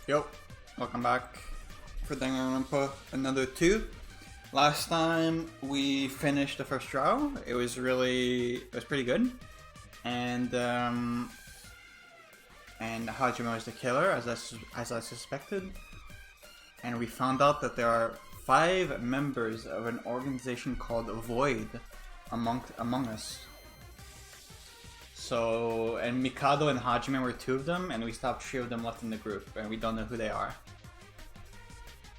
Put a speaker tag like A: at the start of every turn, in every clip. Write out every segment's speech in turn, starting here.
A: Yo, welcome back for Danganronpa another 2. Last time we finished the first trial. It was pretty good. And Hajime was the killer, as I suspected. And we found out that there are 5 members of an organization called Void among us. So, and Mikado and Hajime were 2 of them, and we stopped 3 of them left in the group, and we don't know who they are.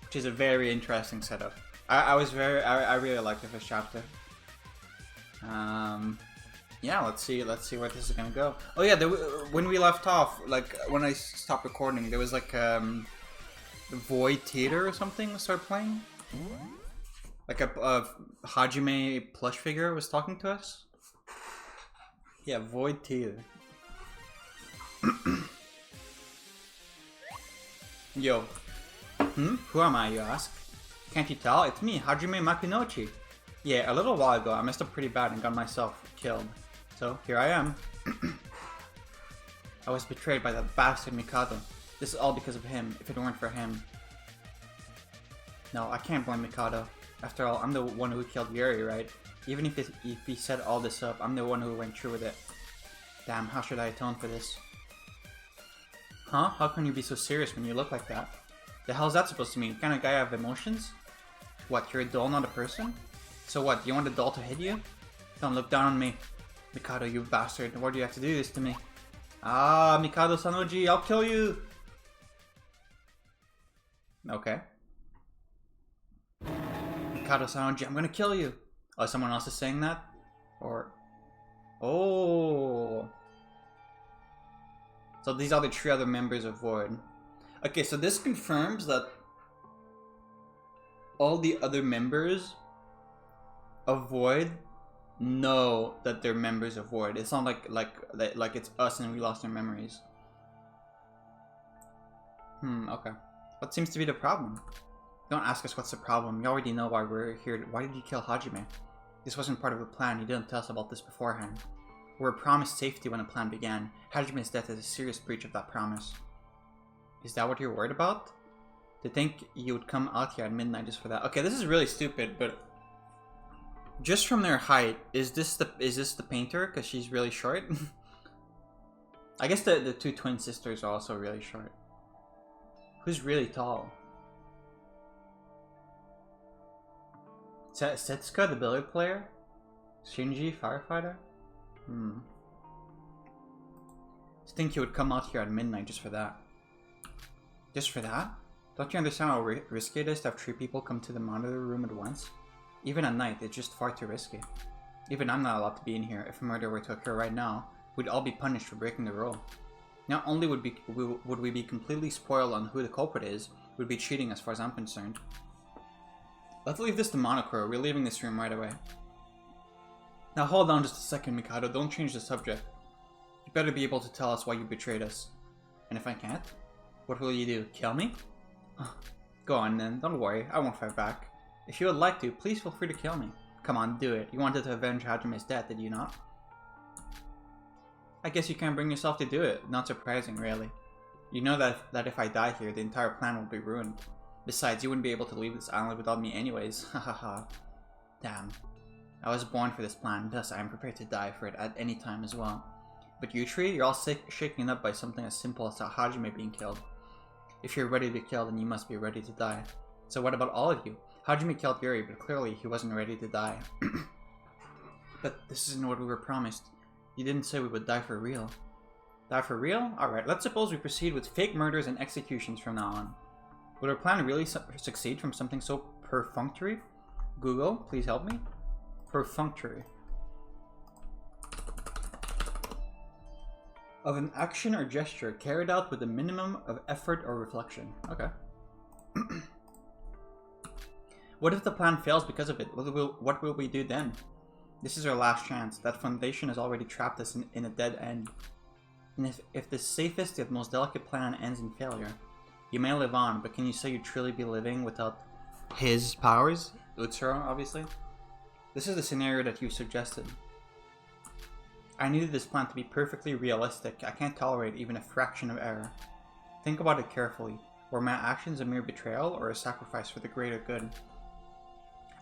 A: Which is a very interesting setup. I really liked the first chapter. Yeah, let's see where this is gonna go. Oh yeah, when we left off, like when I stopped recording, there was like the Void Theater or something started playing. Like a Hajime plush figure was talking to us. Yeah, Void Theater. Yo. Who am I, you ask? Can't you tell? It's me, Hajime Makinochi. Yeah, a little while ago I messed up pretty bad and got myself killed. So, here I am. I was betrayed by that bastard Mikado. This is all because of him, if it weren't for him. No, I can't blame Mikado. After all, I'm the one who killed Yuri, right? Even if he set all this up, I'm the one who went through with it. Damn, how should I atone for this? Huh? How can you be so serious when you look like that? The hell is that supposed to mean? Kind of guy have emotions? What, you're a doll, not a person? So what, you want the doll to hit you? Don't look down on me. Mikado, you bastard. Why do you have to do this to me? Ah, Mikado Sanoji, I'll kill you! Okay. Mikado Sanoji, I'm gonna kill you! Oh, someone else is saying that? Or... Oh... So these are the 3 other members of Void. Okay, so this confirms that all the other members of Void know that they're members of Void. It's not like it's us and we lost our memories. Okay. What seems to be the problem? Don't ask us what's the problem. You already know why we're here. Why did you kill Hajime? This wasn't part of the plan. You didn't tell us about this beforehand. We were promised safety when the plan began. Hajime's death is a serious breach of that promise. Is that what you're worried about? To think you would come out here at midnight just for that. Okay, this is really stupid, but just from their height, is this the painter? Because she's really short. I guess the 2 twin sisters are also really short. Who's really tall? Setsuka, the billiard player? Shinji, firefighter? To think you would come out here at midnight just for that. Just for that? Don't you understand how risky it is to have 3 people come to the monitor room at once? Even at night, it's just far too risky. Even I'm not allowed to be in here. If a murder were to occur right now, we'd all be punished for breaking the rule. Not only would we be completely spoiled on who the culprit is, we'd be cheating as far as I'm concerned. Let's leave this to Monokuro. We're leaving this room right away. Now hold on just a second, Mikado. Don't change the subject. You better be able to tell us why you betrayed us. And if I can't, what will you do? Kill me? Go on then. Don't worry. I won't fight back. If you would like to, please feel free to kill me. Come on, do it. You wanted to avenge Hajime's death, did you not? I guess you can't bring yourself to do it. Not surprising, really. You know that if I die here, the entire plan will be ruined. Besides, you wouldn't be able to leave this island without me anyways. Hahaha. Damn. I was born for this plan, thus I am prepared to die for it at any time as well. But you 3, you're all shaken up by something as simple as Hajime being killed. If you're ready to kill, then you must be ready to die. So what about all of you? Hajime killed Yuri, but clearly he wasn't ready to die. But this isn't what we were promised. You didn't say we would die for real. Die for real? Alright, let's suppose we proceed with fake murders and executions from now on. Would our plan really succeed from something so perfunctory? Google, please help me. Perfunctory. Of an action or gesture carried out with a minimum of effort or reflection. Okay. What if the plan fails because of it? What will we do then? This is our last chance. That foundation has already trapped us in a dead end. And if the safest yet most delicate plan ends in failure, you may live on, but can you say you'd truly be living without his powers? Utsuro, obviously. This is the scenario that you suggested. I needed this plan to be perfectly realistic. I can't tolerate even a fraction of error. Think about it carefully. Were my actions a mere betrayal or a sacrifice for the greater good?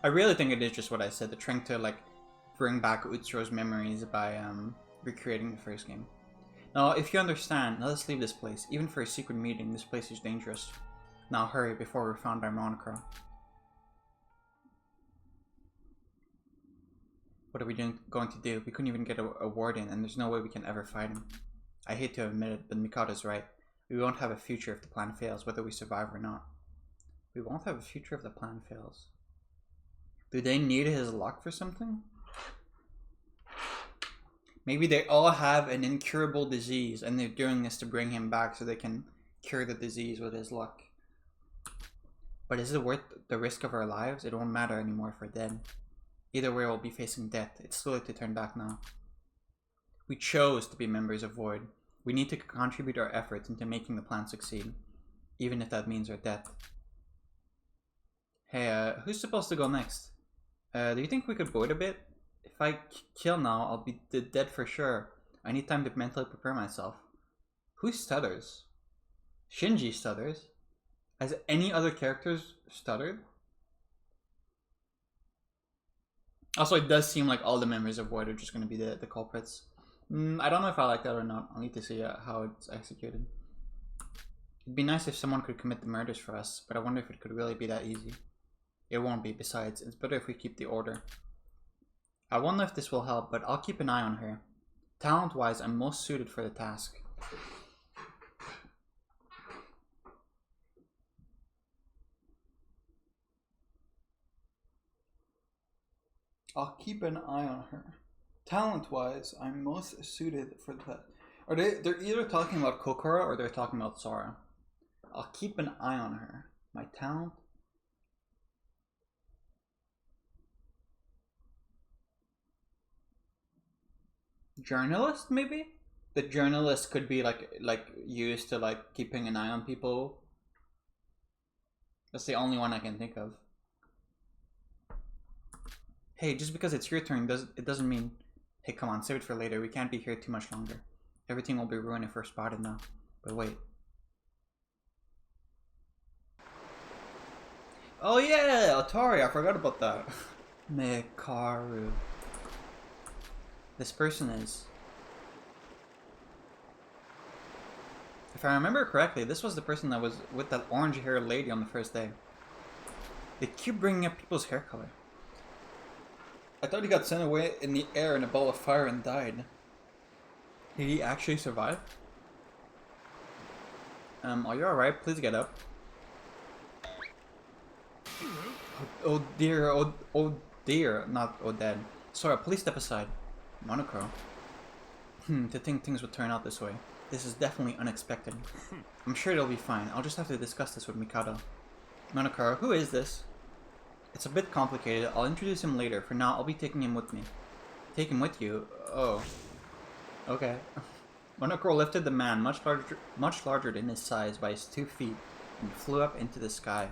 A: I really think it is just what I said, the trying to like bring back Utsuro's memories by recreating the first game. Now, if you understand, let us leave this place. Even for a secret meeting, this place is dangerous. Now hurry before we're found by Monocro. What are we going to do? We couldn't even get a word in, and there's no way we can ever fight him. I hate to admit it, but Mikado's right. We won't have a future if the plan fails, whether we survive or not. We won't have a future if the plan fails. Do they need his luck for something? Maybe they all have an incurable disease, and they're doing this to bring him back so they can cure the disease with his luck. But is it worth the risk of our lives? It won't matter anymore if we're dead. Either way, we'll be facing death. It's too late to turn back now. We chose to be members of Void. We need to contribute our efforts into making the plan succeed, even if that means our death. Hey, who's supposed to go next? Do you think we could void a bit? If I kill now, I'll be dead for sure. I need time to mentally prepare myself. Who stutters? Shinji stutters. Has any other characters stuttered? Also, it does seem like all the members of Void are just going to be the culprits. I don't know if I like that or not. I'll need to see how it's executed. It'd be nice if someone could commit the murders for us, but I wonder if it could really be that easy. It won't be. Besides, it's better if we keep the order. I wonder if this will help, but I'll keep an eye on her. Talent-wise, I'm most suited for the task. I'll keep an eye on her. Talent-wise, I'm most suited for that. They're either talking about Kokoro or they're talking about Sora. I'll keep an eye on her. My talent? Journalist, maybe? The journalist could be like used to like keeping an eye on people. That's the only one I can think of. Hey, just because it's your turn, it doesn't mean... Hey, come on, save it for later. We can't be here too much longer. Everything will be ruined if we're spotted now. But wait. Oh yeah, Atari, I forgot about that. Mekaru. This person is... If I remember correctly, this was the person that was with that orange-haired lady on the first day. They keep bringing up people's hair color. I thought he got sent away in the air in a ball of fire and died. Did he actually survive? Are you alright? Please get up. Oh dear, oh dear, not oh dead. Sorry, please step aside. Monocro. To think things would turn out this way. This is definitely unexpected. I'm sure it'll be fine. I'll just have to discuss this with Mikado. Monocro, who is this? It's a bit complicated. I'll introduce him later. For now, I'll be taking him with me. Take him with you? Oh. Okay. Monocro lifted the man, much larger than his size, by his 2 feet, and flew up into the sky.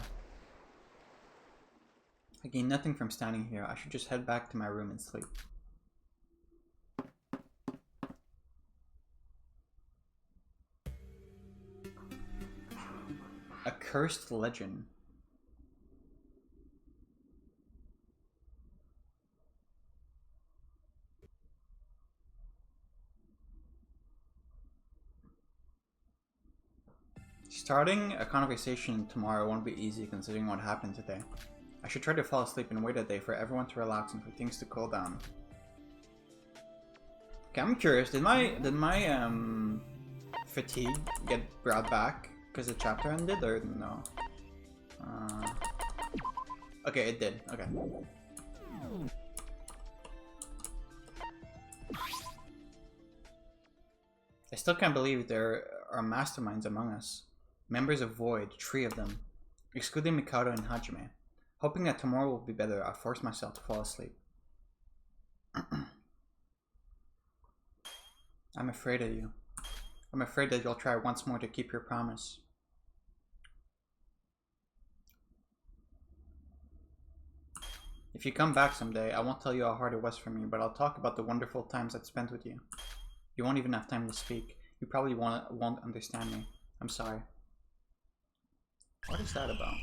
A: I gain nothing from standing here. I should just head back to my room and sleep. A cursed legend. Starting a conversation tomorrow won't be easy considering what happened today. I should try to fall asleep and wait a day for everyone to relax and for things to cool down. Okay, I'm curious, did my fatigue get brought back because the chapter ended, or no? Okay, it did. Okay. I still can't believe there are masterminds among us. Members of Void, 3 of them, excluding Mikado and Hajime. Hoping that tomorrow will be better, I force myself to fall asleep. I'm afraid of you. I'm afraid that you'll try once more to keep your promise. If you come back someday, I won't tell you how hard it was for me, but I'll talk about the wonderful times I've spent with you. You won't even have time to speak. You probably won't understand me. I'm sorry. What is that about?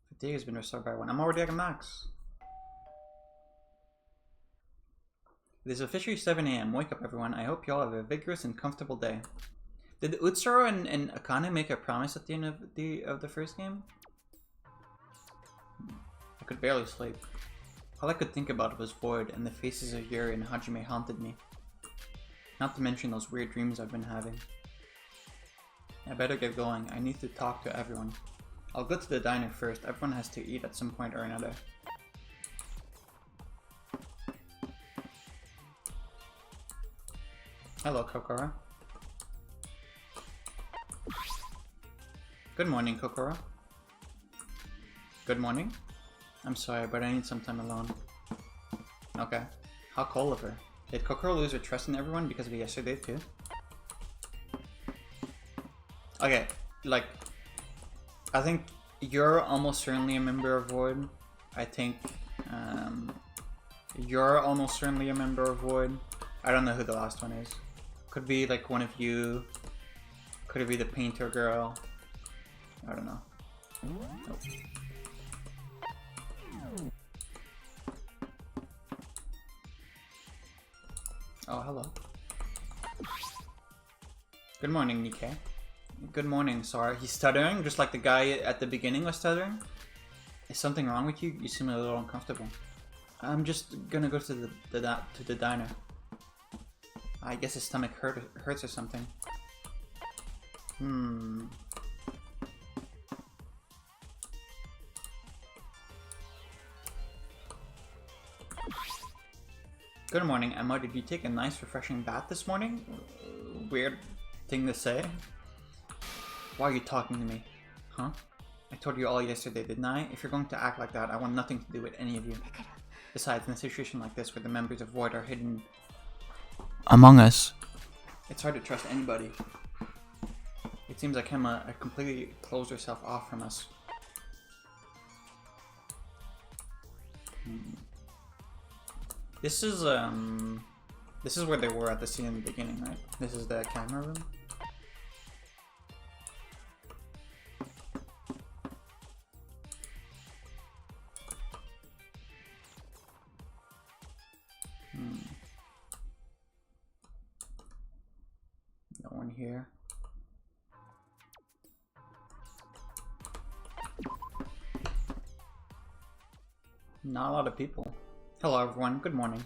A: Fatigue has been restored by 1. I'm already at a max. It is officially 7 AM. Wake up, everyone. I hope you all have a vigorous and comfortable day. Did Utsuro and Akane make a promise at the end of the first game? I could barely sleep. All I could think about was Void, and the faces of Yuri and Hajime haunted me. Not to mention those weird dreams I've been having. I better get going. I need to talk to everyone. I'll go to the diner first. Everyone has to eat at some point or another. Hello, Kokoro. Good morning, Kokoro. Good morning? I'm sorry, but I need some time alone. Okay. How cold of her. Did Kokoro lose her trust in everyone because of yesterday too? Okay, like, I think you're almost certainly a member of Void. I think, you're almost certainly a member of Void. I don't know who the last one is. Could be like one of you. Could it be the painter girl? I don't know. Nope. Oh, hello. Good morning, Nikkei. Good morning, sorry. He's stuttering, just like the guy at the beginning was stuttering. Is something wrong with you? You seem a little uncomfortable. I'm just gonna go to the diner. I guess his stomach hurts or something. Good morning, Emma. Did you take a nice refreshing bath this morning? Weird thing to say. Why are you talking to me? Huh? I told you all yesterday, didn't I? If you're going to act like that, I want nothing to do with any of you. Besides, in a situation like this where the members of Void are hidden among us, it's hard to trust anybody. It seems like Emma completely closed herself off from us. This is where they were at the scene in the beginning, right? This is the camera room. No one here. Not a lot of people. Hello everyone, good morning.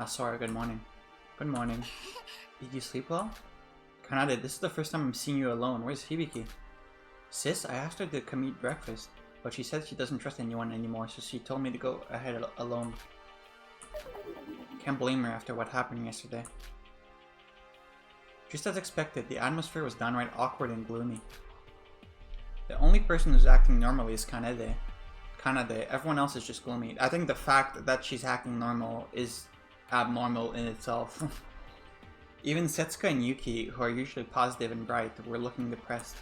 A: Sorry, good morning. Good morning. Did you sleep well? Kanade, this is the first time I'm seeing you alone. Where's Hibiki? Sis, I asked her to come eat breakfast, but she said she doesn't trust anyone anymore, so she told me to go ahead alone. Can't blame her after what happened yesterday. Just as expected, the atmosphere was downright awkward and gloomy. The only person who's acting normally is Kanade. Everyone else is just gloomy. I think the fact that she's acting normal is abnormal in itself. Even Setsuka and Yuki, who are usually positive and bright, were looking depressed.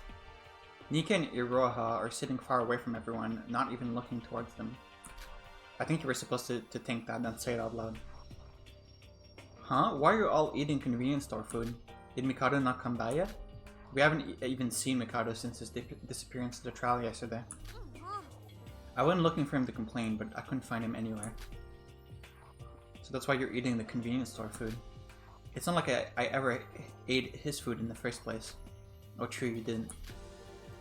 A: Nika and Iroha are sitting far away from everyone, not even looking towards them. I think you were supposed to think that, not say it out loud. Huh? Why are you all eating convenience store food? Did Mikado not come by yet? We haven't even seen Mikado since his disappearance at the trial yesterday. I went looking for him to complain, but I couldn't find him anywhere. So that's why you're eating the convenience store food. It's not like I ever ate his food in the first place. Oh true, you didn't.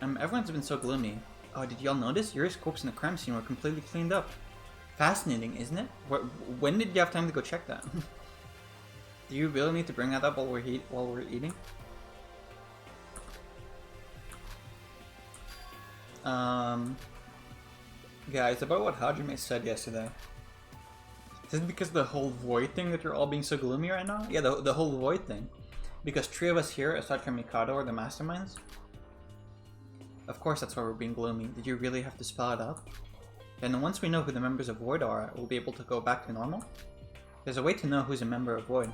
A: Everyone's been so gloomy. Oh, did y'all notice? Yuri's corpse and the crime scene were completely cleaned up. Fascinating, isn't it? When did you have time to go check that? Do you really need to bring that up while we're eating? Guys, about what Hajime said yesterday. Is it because of the whole Void thing that you're all being so gloomy right now? Yeah, the whole Void thing. Because 3 of us here, aside from Mikado, are the masterminds? Of course that's why we're being gloomy. Did you really have to spell it out? Then once we know who the members of Void are, we'll be able to go back to normal? There's a way to know who's a member of Void.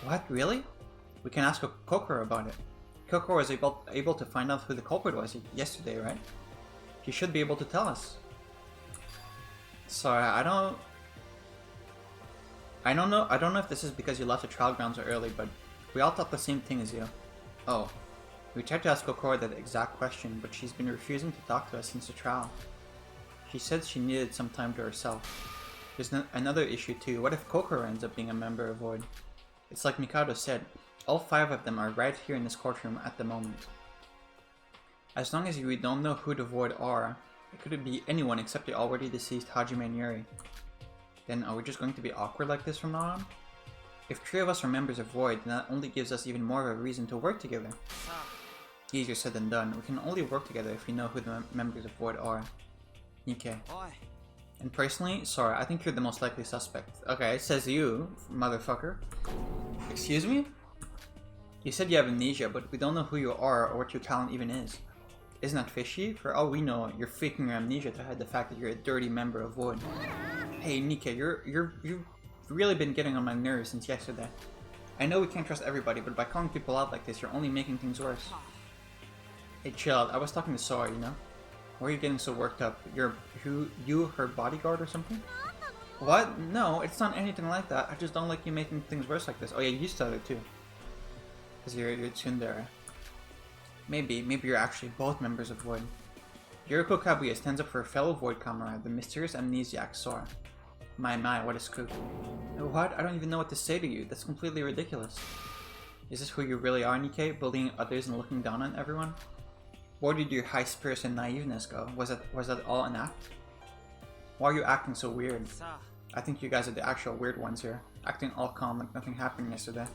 A: What? Really? We can ask Kokoro about it. Kokoro was able to find out who the culprit was yesterday, right? He should be able to tell us. Sorry, I don't know if this is because you left the trial grounds early, but we all thought the same thing as you. Oh. We tried to ask Kokoro that exact question, but she's been refusing to talk to us since the trial. She said she needed some time to herself. There's another issue too. What if Kokoro ends up being a member of Void? It's like Mikado said, all 5 of them are right here in this courtroom at the moment. As long as we don't know who the Void are, it could be anyone except the already deceased Hajime and Yuri. Then are we just going to be awkward like this from now on? If 3 of us are members of Void, then that only gives us even more of a reason to work together. Easier said than done. We can only work together if we know who the members of Void are. Nikke. And personally, Sora, I think you're the most likely suspect. Okay, says you, motherfucker. Excuse me? You said you have amnesia, but we don't know who you are or what your talent even is. Isn't that fishy? For all we know, you're faking your amnesia to hide the fact that you're a dirty member of Void. Hey, Nikke, you've really been getting on my nerves since yesterday. I know we can't trust everybody, but by calling people out like this, you're only making things worse. Hey, chill out. I was talking to Sora, you know? Why are you getting so worked up? You her bodyguard or something? What? No, it's not anything like that. I just don't like you making things worse like this. Oh yeah, you started too. Because you're tsundere. Maybe you're actually both members of Void. Yuriko Kabuya stands up for a fellow Void comrade, the mysterious amnesiac Sora. My, what a scoop. What? I don't even know what to say to you. That's completely ridiculous. Is this who you really are, Nikke? Bullying others and looking down on everyone? Where did your high spirits and naiveness go? Was that all an act? Why are you acting so weird? I think you guys are the actual weird ones here, acting all calm like nothing happened yesterday.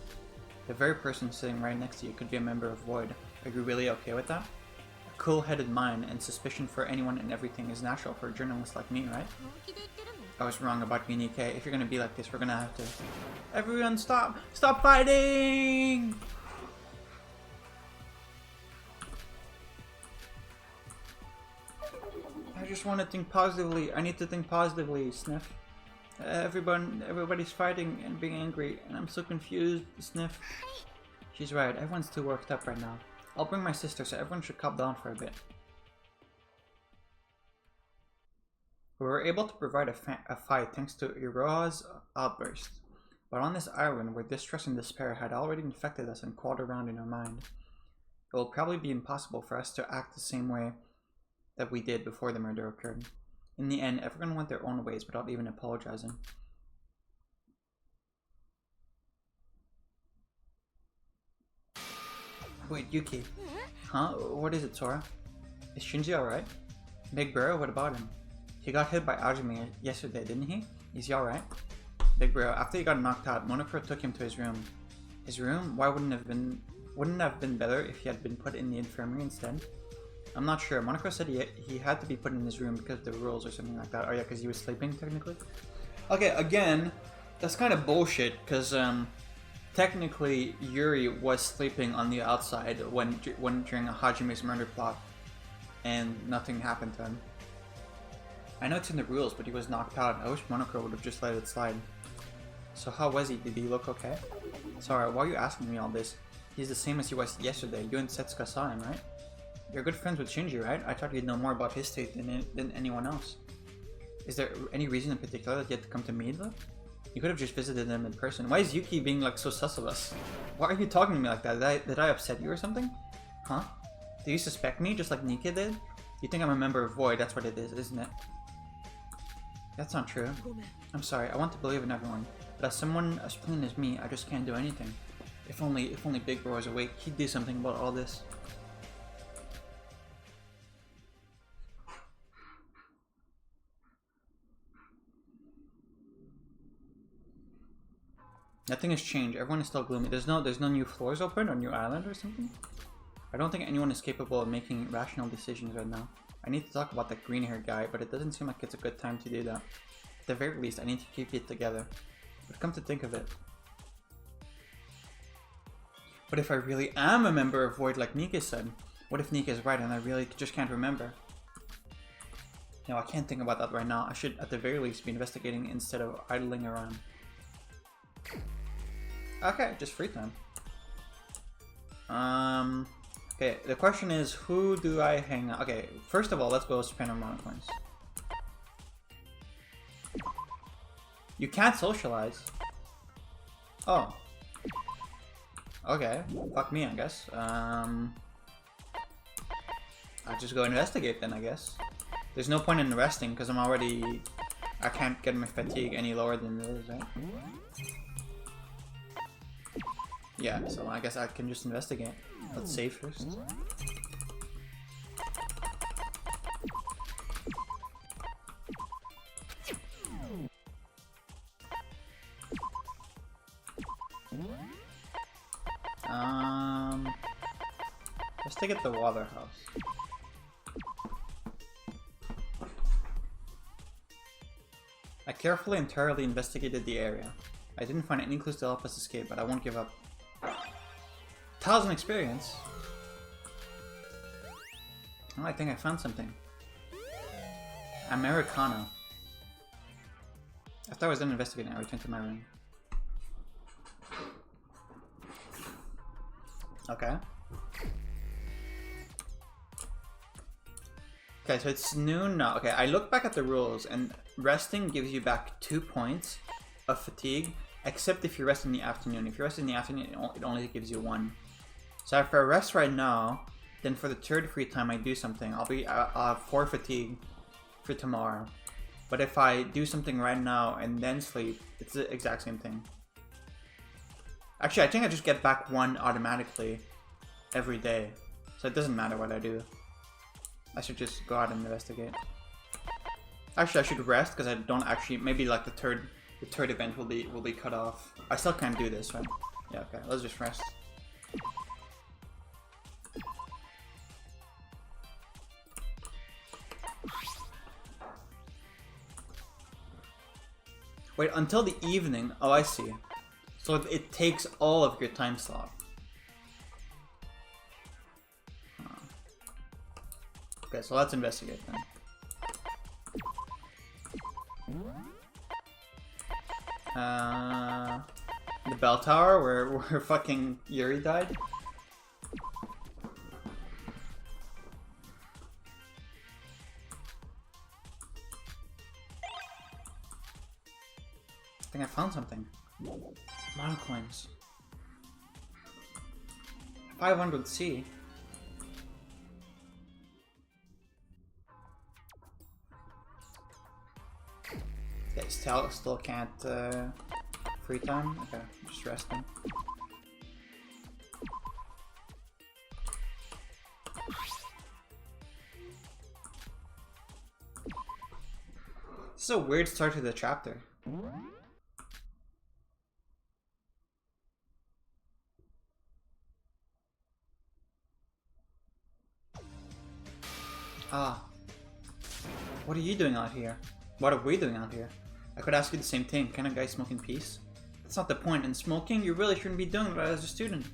A: The very person sitting right next to you could be a member of Void. Are you really okay with that? A cool-headed mind and suspicion for anyone and everything is natural for a journalist like me, right? I was wrong about you, Nikke. If you're gonna be like this, we're gonna have to... Everyone stop! Stop fighting! I just want to think positively. I need to think positively, Sniff. Everybody's fighting and being angry, and I'm so confused, Sniff. She's right, everyone's too worked up right now. I'll bring my sister, so everyone should calm down for a bit. We were able to provide a fight thanks to Iroha's outburst. But on this island, where distress and despair had already infected us and crawled around in our mind, it will probably be impossible for us to act the same way that we did before the murder occurred. In the end, everyone went their own ways without even apologizing. Wait, Yuki. Huh? What is it, Sora? Is Shinji alright? Big Bro, what about him? He got hit by Ajime yesterday, didn't he? Is he alright? Big Bro, after he got knocked out, Monokuro took him to his room. His room? Why wouldn't it have been better if he had been put in the infirmary instead? I'm not sure. Monokuro said he had to be put in his room because of the rules or something like that. Oh yeah, because he was sleeping technically. Okay, again, that's kind of bullshit because technically Yuri was sleeping on the outside when during Hajime's murder plot, and nothing happened to him. I know it's in the rules, but he was knocked out. I wish Monokuro would have just let it slide. So how was he? Did he look okay? Sorry, why are you asking me all this? He's the same as he was yesterday. You and Setsuka saw him, right? You're good friends with Shinji, right? I thought you'd know more about his state than anyone else. Is there any reason in particular that you had to come to me, though? You could have just visited him in person. Why is Yuki being like so sus of us? Why are you talking to me like that? Did I upset you or something? Huh? Do you suspect me just like Nikke did? You think I'm a member of Void, that's what it is, isn't it? That's not true. I'm sorry, I want to believe in everyone. But as someone as plain as me, I just can't do anything. If only Big Bro was awake, he'd do something about all this. Nothing has changed. Everyone is still gloomy. There's no new floors open or new island or something. I don't think anyone is capable of making rational decisions right now. I need to talk about that green-haired guy, but it doesn't seem like it's a good time to do that. At the very least, I need to keep it together. But come to think of it. What if I really am a member of Void like Nikke said? What if Nikke is right and I really just can't remember? No, I can't think about that right now. I should at the very least be investigating instead of idling around. Okay, just free time. Okay, the question is, who do I hang out? Okay, first of all, let's go spend our mana coins. You can't socialize. Oh. Okay, fuck me, I guess. I'll just go investigate then, I guess. There's no point in resting because I can't get my fatigue any lower than it is, right? Yeah, so I guess I can just investigate. Let's save first. Let's take it to the water house. I carefully and thoroughly investigated the area. I didn't find any clues to help us escape, but I won't give up. 1,000 experience? Oh, I think I found something. Americano. After I was done investigating, I returned to my room. Okay. Okay, so it's noon now. Okay, I look back at the rules, and resting gives you back 2 points of fatigue, except if you rest in the afternoon. If you rest in the afternoon, it only gives you 1. So if I rest right now, then for the third free time I do something, I'll have 4 fatigue for tomorrow. But if I do something right now and then sleep, it's the exact same thing. Actually, I think I just get back 1 automatically every day. So it doesn't matter what I do. I should just go out and investigate. Actually, I should rest because I don't actually. Maybe like the third event will be cut off. I still can't do this, right? Yeah. Okay. Let's just rest. Wait until the evening. Oh, I see. So it takes all of your time slot. Okay, so let's investigate then. The bell tower where fucking Yuri died. I think I found something. Model coins. 500C. Okay, still can't free time. Okay, just resting. This is a weird start to the chapter. Ah. What are you doing out here? What are we doing out here? I could ask you the same thing. Can a guy smoke in peace? That's not the point. In smoking, you really shouldn't be doing that as a student.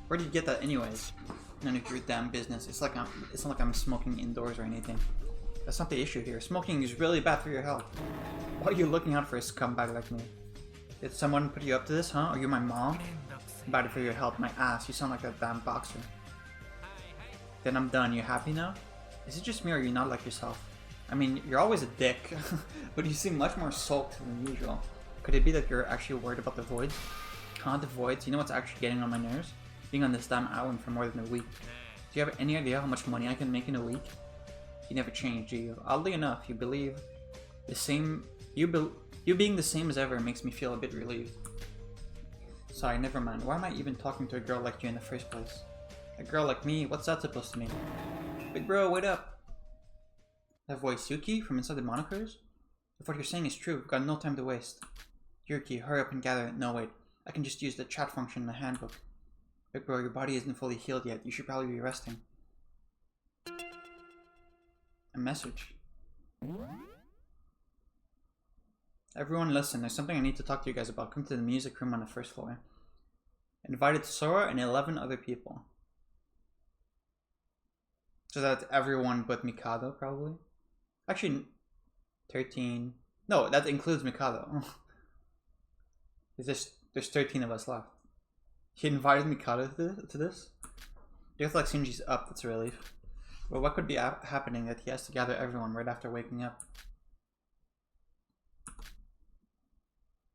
A: Where do you get that anyways? None of your damn business. It's not like I'm smoking indoors or anything. That's not the issue here. Smoking is really bad for your health. Why are you looking out for a scumbag like me? Did someone put you up to this, huh? Are you my mom? Bad for your health, my ass. You sound like a damn boxer. Then I'm done. You happy now? Is it just me or are you not like yourself? I mean, you're always a dick, but you seem much more sulked than usual. Could it be that you're actually worried about the voids? Huh, the voids? You know what's actually getting on my nerves? Being on this damn island for more than a week. Do you have any idea how much money I can make in a week? You never change, do you? Oddly enough, you believe the same. You being the same as ever makes me feel a bit relieved. Sorry, never mind. Why am I even talking to a girl like you in the first place? A girl like me? What's that supposed to mean? Big bro, wait up! That voice, Yuki, from inside the monikers? If what you're saying is true, we've got no time to waste. Yuki, hurry up and gather it. No, wait. I can just use the chat function in the handbook. Big bro, your body isn't fully healed yet. You should probably be resting. A message. Everyone listen, there's something I need to talk to you guys about. Come to the music room on the first floor. Invited Sora and 11 other people. So that's everyone but Mikado, probably? Actually, 13. No, that includes Mikado. There's 13 of us left. He invited Mikado to this? Do you feel like Shinji's up? That's a relief. Well, what could be happening that he has to gather everyone right after waking up?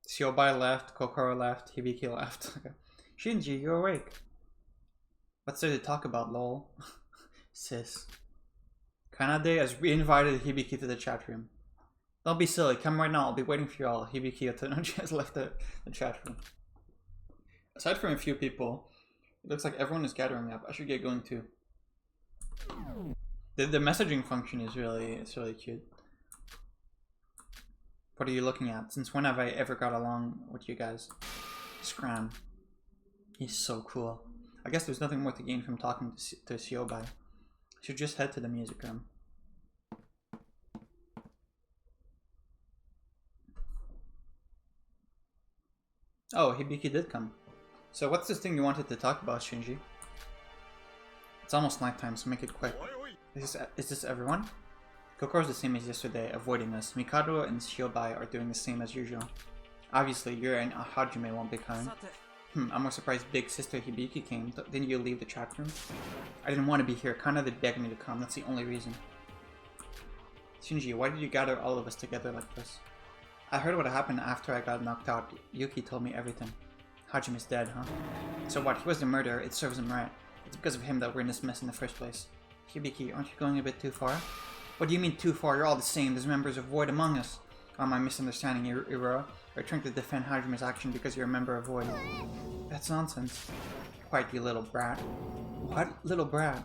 A: Siobai left, Kokoro left, Hibiki left. Okay. Shinji, you're awake. What's there to talk about, lol? Sis. Kanade has re-invited Hibiki to the chat room. Don't be silly, come right now, I'll be waiting for you all. Hibiki Otonochi has left the chat room. Aside from a few people, it looks like everyone is gathering up. I should get going too. The messaging function is really cute. What are you looking at? Since when have I ever got along with you guys? Scram. He's so cool. I guess there's nothing more to gain from talking to Shiobai. I should just head to the music room. Oh, Hibiki did come. So what's this thing you wanted to talk about, Shinji? It's almost nighttime, so make it quick. Is this everyone? Kokoro's the same as yesterday, avoiding us. Mikado and Shiobai are doing the same as usual. Obviously, Yuri and Hajime won't be coming. I'm more surprised Big Sister Hibiki came. Didn't you leave the chat room? I didn't want to be here. Kanade begged me to come. That's the only reason. Shinji, why did you gather all of us together like this? I heard what happened after I got knocked out. Yuki told me everything. Hajime's dead, huh? So what? He was the murderer. It serves him right. It's because of him that we're in this mess in the first place. Hibiki, aren't you going a bit too far? What do you mean too far? You're all the same. There's members of Void among us. Or am I misunderstanding you, Iroha? Are you trying to defend Hajime's action because you're a member of Void? That's nonsense. Quiet, you little brat. What? Little brat?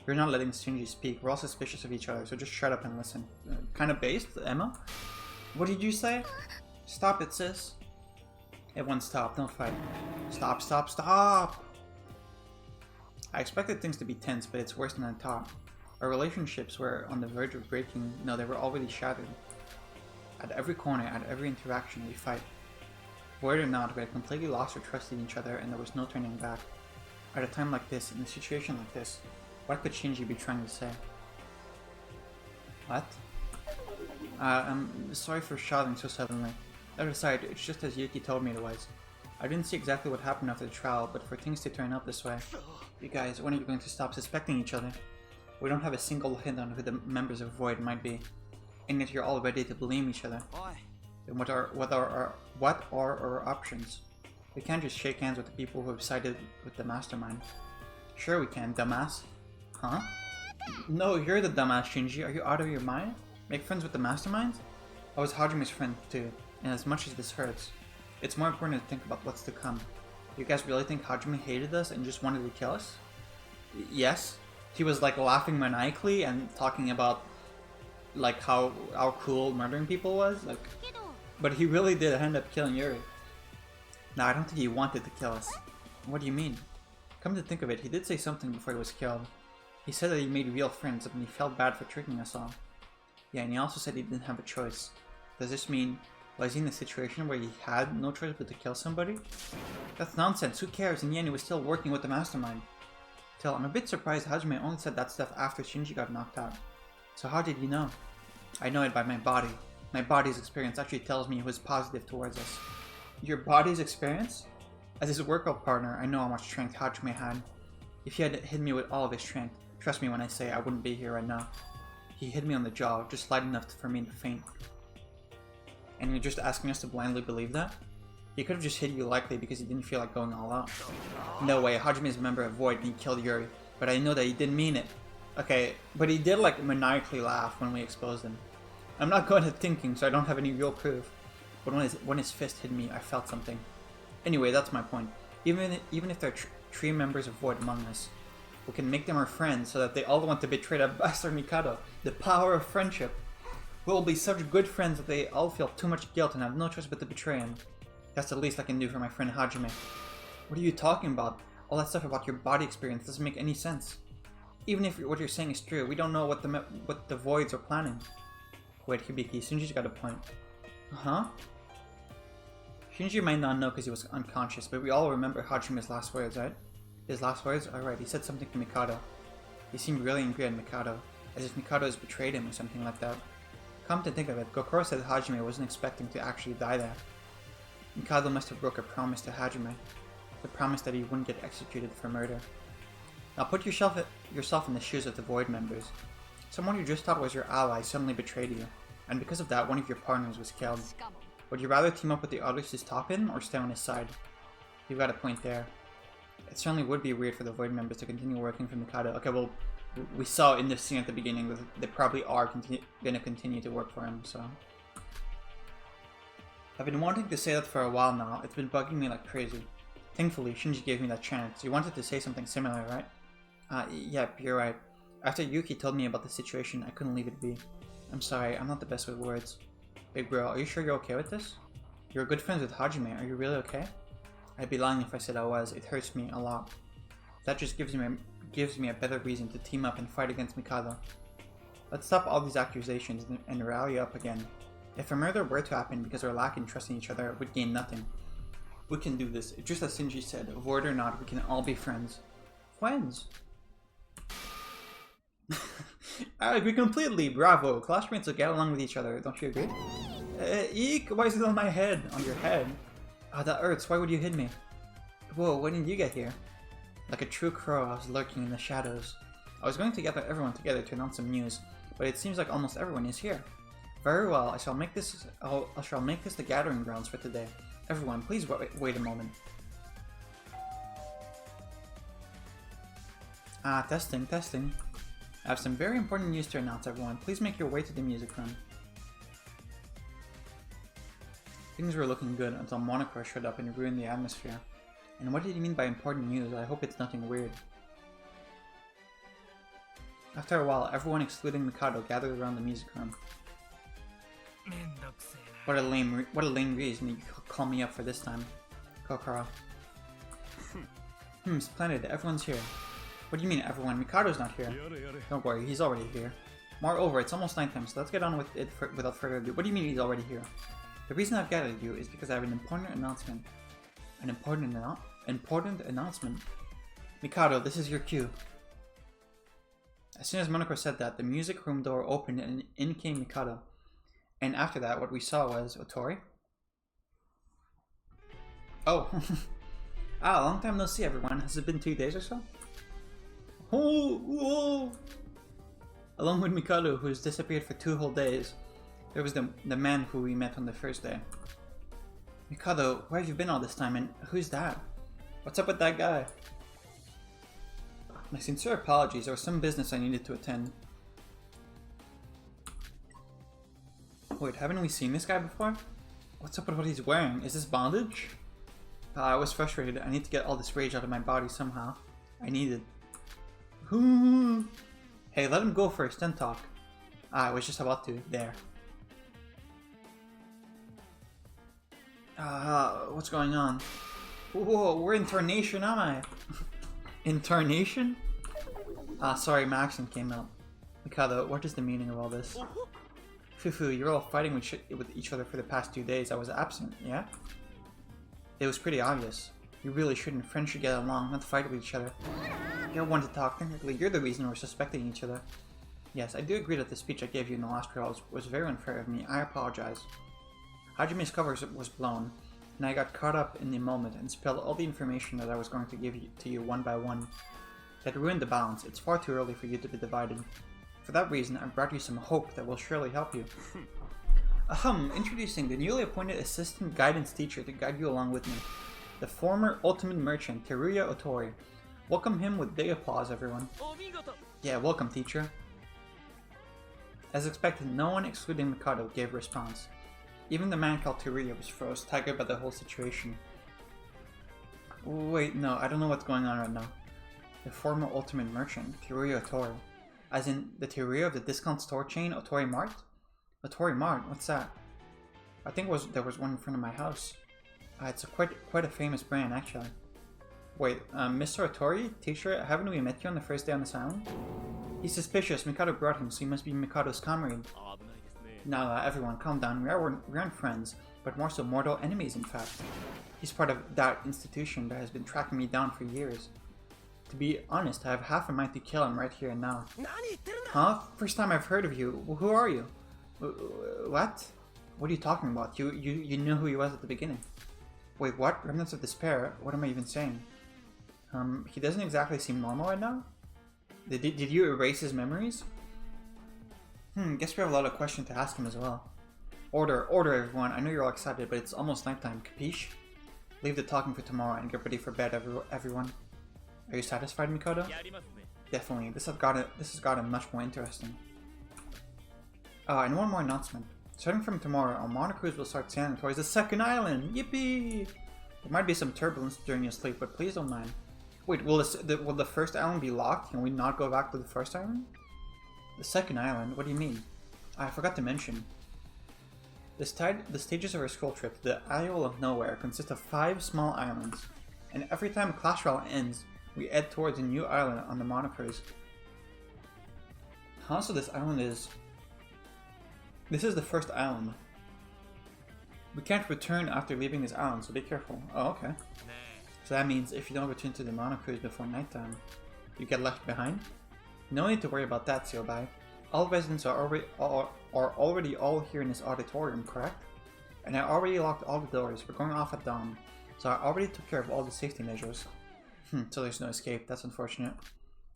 A: You're not letting Shinji speak. We're all suspicious of each other, so just shut up and listen. Kind of based, Emma? What did you say? Stop it, sis. Everyone stop. Don't fight. Stop, stop, stop! I expected things to be tense, but it's worse than I thought. Our relationships were on the verge of breaking. No, they were already shattered. At every corner, at every interaction, we fight. Void or not, we had completely lost our trust in each other and there was no turning back. At a time like this, in a situation like this, what could Shinji be trying to say? What? I'm sorry for shouting so suddenly. That aside, it's just as Yuki told me it was. I didn't see exactly what happened after the trial, but for things to turn out this way... You guys, when are you going to stop suspecting each other? We don't have a single hint on who the members of Void might be. And yet you're all ready to blame each other. Then what are our options? We can't just shake hands with the people who have sided with the mastermind. Sure we can, dumbass. Huh? No, you're the dumbass, Shinji. Are you out of your mind? Make friends with the mastermind? I was Hajime's friend too, and as much as this hurts, it's more important to think about what's to come. You guys really think Hajime hated us and just wanted to kill us? Yes. He was like laughing maniacally and talking about like how cool murdering people was, like, but he really did end up killing Yuri. No, I don't think he wanted to kill us. What do you mean? Come to think of it, he did say something before he was killed. He said that he made real friends and he felt bad for tricking us all. Yeah, and he also said he didn't have a choice. Does this mean, was he in a situation where he had no choice but to kill somebody? That's nonsense, who cares? In the end, he was still working with the mastermind. Still, I'm a bit surprised Hajime only said that stuff after Shinji got knocked out. So how did you know? I know it by my body. My body's experience actually tells me he was positive towards us. Your body's experience? As his workout partner, I know how much strength Hajime had. If he had hit me with all of his strength, trust me when I say I wouldn't be here right now. He hit me on the jaw, just light enough for me to faint. And you're just asking us to blindly believe that? He could have just hit you likely because he didn't feel like going all out. No way, Hajime is a member of Void and he killed Yuri, but I know that he didn't mean it. Okay, but he did like maniacally laugh when we exposed him. I'm not good at thinking, so I don't have any real proof. But when his fist hit me, I felt something. Anyway, that's my point. Even if there are three members of Void among us, we can make them our friends so that they all want to betray that bastard Mikado. The power of friendship. We'll be such good friends that they all feel too much guilt and have no choice but to betray him. That's the least I can do for my friend Hajime. What are you talking about? All that stuff about your body experience doesn't make any sense. Even if what you're saying is true, we don't know what the Voids are planning. Wait, Hibiki, Shinji's got a point. Huh? Shinji might not know because he was unconscious, but we all remember Hajime's last words, right? His last words? Alright, he said something to Mikado. He seemed really angry at Mikado, as if Mikado has betrayed him or something like that. Come to think of it, Gokoro said Hajime wasn't expecting to actually die there. Mikado must have broke a promise to Hajime. The promise that he wouldn't get executed for murder. Now put yourself in the shoes of the Void members. Someone you just thought was your ally suddenly betrayed you, and because of that, one of your partners was killed. Would you rather team up with the others to stop him, or stay on his side? You've got a point there. It certainly would be weird for the Void members to continue working for Mikado. Okay, well, we saw in the scene at the beginning that they probably are gonna continue to work for him, so. I've been wanting to say that for a while now. It's been bugging me like crazy. Thankfully, Shinji gave me that chance. You wanted to say something similar, right? Yep, you're right. After Yuki told me about the situation, I couldn't leave it be. I'm sorry, I'm not the best with words. Big bro, are you sure you're okay with this? You're good friends with Hajime, are you really okay? I'd be lying if I said I was. It hurts me a lot. That just gives me a better reason to team up and fight against Mikado. Let's stop all these accusations and rally up again. If a murder were to happen because we're lacking trust in each other, we'd gain nothing. We can do this. Just as Shinji said, word or not, we can all be friends. Friends? I agree completely. Bravo. Classmates will get along with each other. Don't you agree? Eek! Why is it on my head? On your head? Ah, that hurts. Why would you hit me? Whoa, when did you get here? Like a true crow, I was lurking in the shadows. I was going to gather everyone together to announce some news, but it seems like almost everyone is here. Very well, I shall make this the gathering grounds for today. Everyone, please wait a moment. Testing. I have some very important news to announce, everyone. Please make your way to the music room. Things were looking good until Monokura showed up and ruined the atmosphere. And what did he mean by important news? I hope it's nothing weird. After a while, everyone excluding Mikado gathered around the music room. What a lame reason you call me up for this time, Kokoro. Splendid, everyone's here. What do you mean everyone? Mikado's not here. Don't worry, he's already here. Moreover, it's almost nighttime, so let's get on with it without further ado. What do you mean he's already here? The reason I've gathered you is because I have an important announcement. An important announcement? Mikado, this is your cue. As soon as Monokura said that, the music room door opened and in came Mikado. And after that, what we saw was Otori. Oh. Long time no see, everyone. Has it been 2 days or so? Whoa. Along with Mikado, who has disappeared for 2 whole days, there was the man who we met on the first day. Mikado, where have you been all this time, and who's that? What's up with that guy? My sincere apologies, there was some business I needed to attend. Wait, haven't we seen this guy before? What's up with what he's wearing? Is this bondage? I was frustrated. I need to get all this rage out of my body somehow. I need it. Hey, let him go first, then talk. I was just about to. There. What's going on? Whoa, we're in Tarnation, am I? In Tarnation? Sorry, my accent came out. Mikado, what is the meaning of all this? Fufu, you're all fighting with each other for the past 2 days. I was absent, yeah? It was pretty obvious. You really shouldn't. Friends should get along, not fight with each other. You're one to talk. Technically, you're the reason we're suspecting each other. Yes, I do agree that the speech I gave you in the last trial was very unfair of me. I apologize. Hajime's cover was blown, and I got caught up in the moment and spilled all the information that I was going to give to you one by one. That ruined the balance. It's far too early for you to be divided. For that reason, I brought you some hope that will surely help you. Introducing the newly appointed assistant guidance teacher to guide you along with me. The former ultimate merchant, Teruya Otori. Welcome him with big applause, everyone. Yeah, welcome, teacher. As expected, no one, excluding Mikado, gave a response. Even the man called Teruya was froze, staggered by the whole situation. Wait, no, I don't know what's going on right now. The former ultimate merchant, Teruya Otori. As in, the Teruya of the discount store chain, Otori Mart? Otori Mart? What's that? I think there was one in front of my house. It's quite a famous brand, actually. Wait, Mr. Otori? Teacher, haven't we met you on the first day on this island? He's suspicious. Mikado brought him, so he must be Mikado's comrade. Now, everyone, calm down. We aren't friends, but more so mortal enemies, in fact. He's part of that institution that has been tracking me down for years. To be honest, I have half a mind to kill him right here and now. Huh? First time I've heard of you. Who are you? What? What are you talking about? You knew who he was at the beginning. Wait, what? Remnants of Despair? What am I even saying? He doesn't exactly seem normal right now? Did you erase his memories? Guess we have a lot of questions to ask him as well. Order, everyone. I know you're all excited, but it's almost nighttime, capiche? Leave the talking for tomorrow and get ready for bed, everyone. Are you satisfied, Mikado? Definitely. This has gotten much more interesting. And one more announcement. Starting from tomorrow, our monocruise will start sailing towards the second island. Yippee! There might be some turbulence during your sleep, but please don't mind. Wait, will the first island be locked? Can we not go back to the first island? The second island? What do you mean? I forgot to mention. The stages of our scroll trip to the Isle of Nowhere consist of 5 small islands, and every time Clash Royale ends, we head towards a new island on the monocruise. So this island is... This is the first island. We can't return after leaving this island, so be careful. Oh, okay. So that means if you don't return to the monocruise before nighttime, you get left behind? No need to worry about that, Seobai. All residents are already all here in this auditorium, correct? And I already locked all the doors. We're going off at dawn. So I already took care of all the safety measures. So there's no escape. That's unfortunate.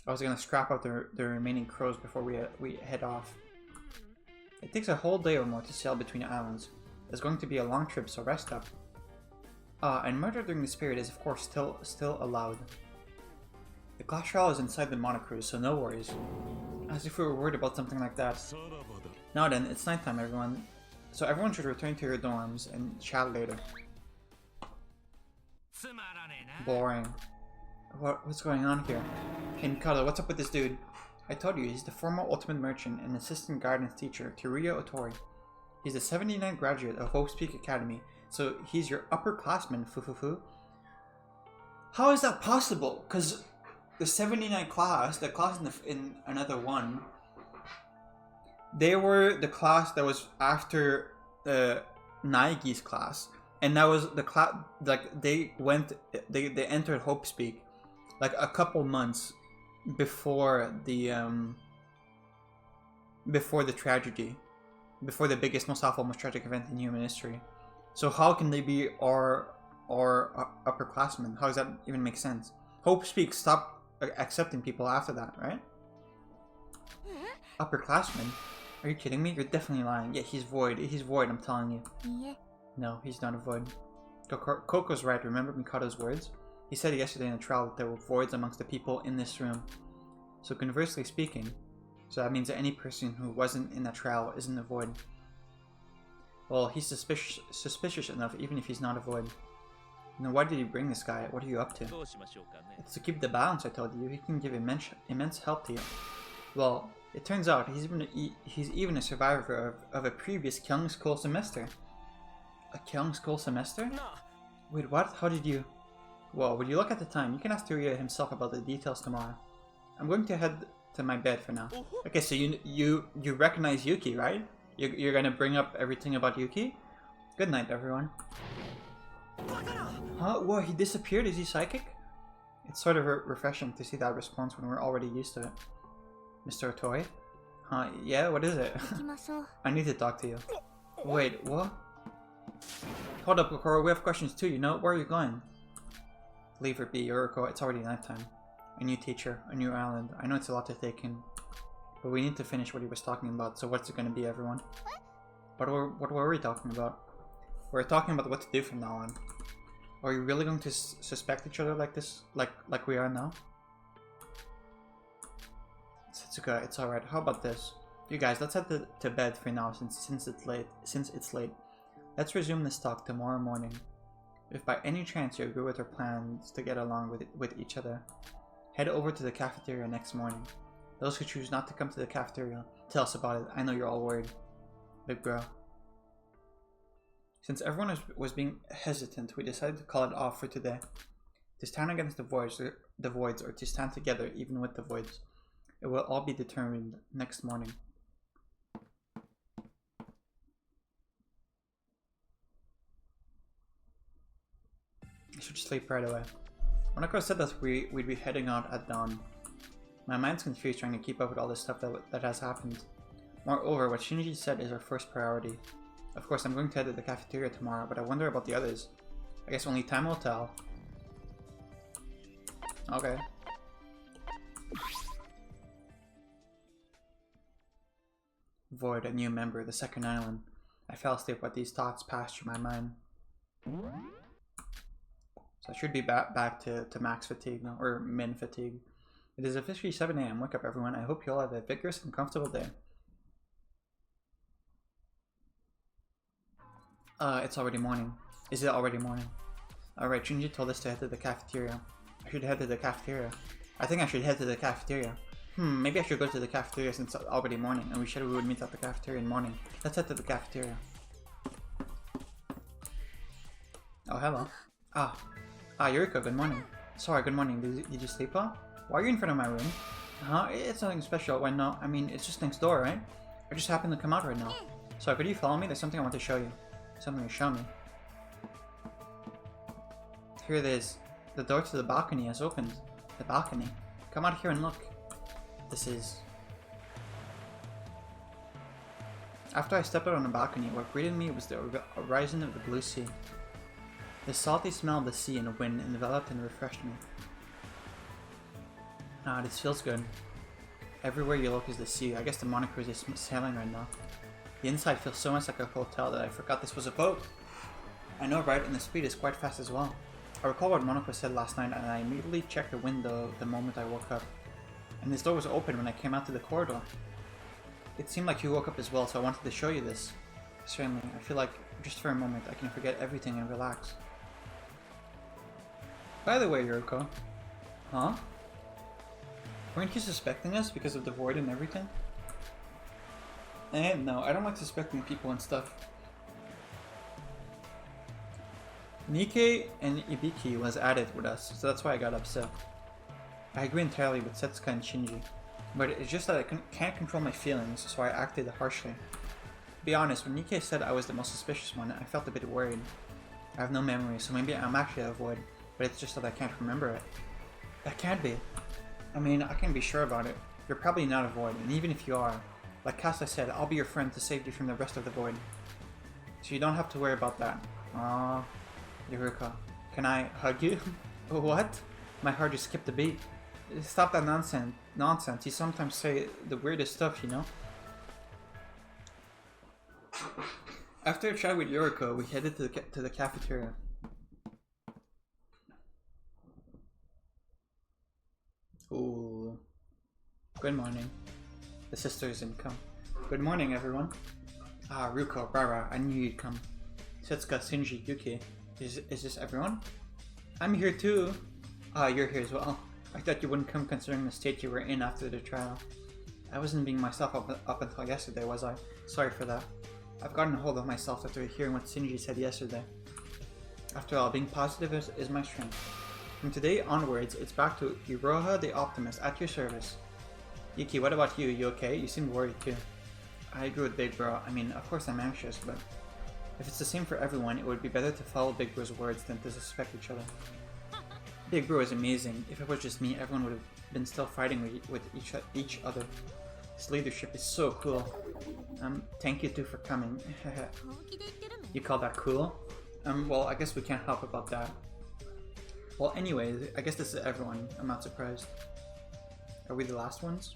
A: I was gonna scrap out the remaining crows before we head off. It takes a whole day or more to sail between islands. It's going to be a long trip, so rest up. And murder during this period is of course still allowed. The Clash Royale is inside the monocruise, so no worries. As if we were worried about something like that. Now then, it's nighttime, everyone. So everyone should return to your dorms and chat later. Boring. What's going on here? Hey Mikado, what's up with this dude? I told you, he's the former ultimate merchant and assistant guidance teacher to Ryo Otori. He's a 79 graduate of Hope's Peak Academy, so he's your upperclassman, fufufu. How is that possible? Because the 79 class, the class in another one, they were the class that was after Naigi's class, and that was the class, like they entered Hope's Peak like a couple months before the tragedy, before the biggest, most awful, most tragic event in human history. So how can they be our upperclassmen? How does that even make sense? Hope's Peak stopped accepting people after that, right? Upperclassmen? Are you kidding me? You're definitely lying. Yeah, he's void. He's void, I'm telling you.
B: Yeah.
A: No, he's not a void. Coco's right. Remember Mikado's words? He said yesterday in a trial that there were voids amongst the people in this room. So conversely speaking, so that means that any person who wasn't in that trial isn't a void. Well, he's suspicious enough even if he's not a void. Now why did you bring this guy? What are you up to? It's to keep the balance, I told you. He can give immense help to you. Well, it turns out he's even a survivor of a previous Kyung School semester. A Kyung School semester? Wait, what? How did you... Well, would you look at the time? You can ask Teruya himself about the details tomorrow. I'm going to head to my bed for now. Okay, so you recognize Yuki, right? You're gonna bring up everything about Yuki? Good night, everyone. Huh? Whoa, he disappeared? Is he psychic? It's sort of refreshing to see that response when we're already used to it. Mr. Otori? Huh? Yeah, what is it? I need to talk to you. Wait, what? Hold up, Kokoro, we have questions too, you know? Where are you going? Leave her be, Yoriko, it's already nighttime. A new teacher, a new island. I know it's a lot to take in. But we need to finish what he was talking about, so what's it gonna be, everyone? What were we talking about? We're talking about what to do from now on. Are you really going to suspect each other like this? Like we are now? Setsuka, it's alright. How about this? You guys, let's head to bed for now since it's late. Let's resume this talk tomorrow morning. If by any chance you agree with our plans to get along with each other, head over to the cafeteria next morning. Those who choose not to come to the cafeteria, tell us about it. I know you're all worried. Big bro. Since everyone was being hesitant, we decided to call it off for today. To stand against the voids or to stand together even with the voids. It will all be determined next morning. I should sleep right away. Monoko said that we'd be heading out at dawn. My mind's confused trying to keep up with all this stuff that has happened. Moreover, what Shinji said is our first priority. Of course, I'm going to head to the cafeteria tomorrow, but I wonder about the others. I guess only time will tell. Okay. Void, a new member, the second island. I fell asleep with these thoughts passed through my mind. So I should be back to max fatigue now, or min fatigue. It is officially 7 AM. Wake up, everyone. I hope you all have a vigorous and comfortable day. It's already morning. Is it already morning? Alright, Shinji told us to head to the cafeteria. I should head to the cafeteria. I think I should head to the cafeteria. Maybe I should go to the cafeteria since it's already morning, and we would meet at the cafeteria in the morning. Let's head to the cafeteria. Oh, hello. Yuriko, good morning. Sorry, good morning. Did you sleep well? Why are you in front of my room? Huh? It's nothing special. Why not? I mean, it's just next door, right? I just happened to come out right now. So could you follow me? There's something I want to show you. Something to show me. Here it is. The door to the balcony has opened. The balcony. Come out here and look. This is... After I stepped out on the balcony, what greeted me was the horizon of the blue sea. The salty smell of the sea and the wind enveloped and refreshed me. This feels good. Everywhere you look is the sea. I guess the Monaco is sailing right now. The inside feels so much like a hotel that I forgot this was a boat. I know, right? And the speed is quite fast as well. I recall what Monaco said last night, and I immediately checked the window the moment I woke up. And this door was open when I came out to the corridor. It seemed like you woke up as well, so I wanted to show you this. Certainly, I feel like, just for a moment, I can forget everything and relax. By the way, Yuriko. Huh? Weren't you suspecting us because of the void and everything? No, I don't like suspecting people and stuff. Nikkei and Ibiki was at it with us, so that's why I got upset. I agree entirely with Setsuka and Shinji, but it's just that I can't control my feelings, so I acted harshly. To be honest, when Nikkei said I was the most suspicious one, I felt a bit worried. I have no memory, so maybe I'm actually a void, but it's just that I can't remember it. That can't be. I mean, I can be sure about it. You're probably not a void, and even if you are, like Kasa said, I'll be your friend to save you from the rest of the void. So you don't have to worry about that. Aww. Yuriko, can I hug you? What? My heart just skipped a beat. Stop that nonsense. You sometimes say the weirdest stuff, you know? After a chat with Yuriko, we headed to the cafeteria. Ooh. Good morning. The sisters didn't come. Good morning, everyone. Ruko, Rara, I knew you'd come. Setsuka, Shinji, Yuki. Is this everyone? I'm here too. You're here as well. I thought you wouldn't come considering the state you were in after the trial. I wasn't being myself up until yesterday, was I? Sorry for that. I've gotten a hold of myself after hearing what Shinji said yesterday. After all, being positive is my strength. From today onwards, it's back to Iroha the Optimist at your service. Yuki, what about you? You okay? You seem worried too. I agree with Big Bro. I mean, of course I'm anxious, but if it's the same for everyone, it would be better to follow Big Bro's words than to suspect each other. Big Bro is amazing. If it was just me, everyone would have been still fighting with each other. His leadership is so cool. Thank you too for coming. You call that cool? Well, I guess we can't help about that. Well, anyways, I guess this is everyone. I'm not surprised. Are we the last ones?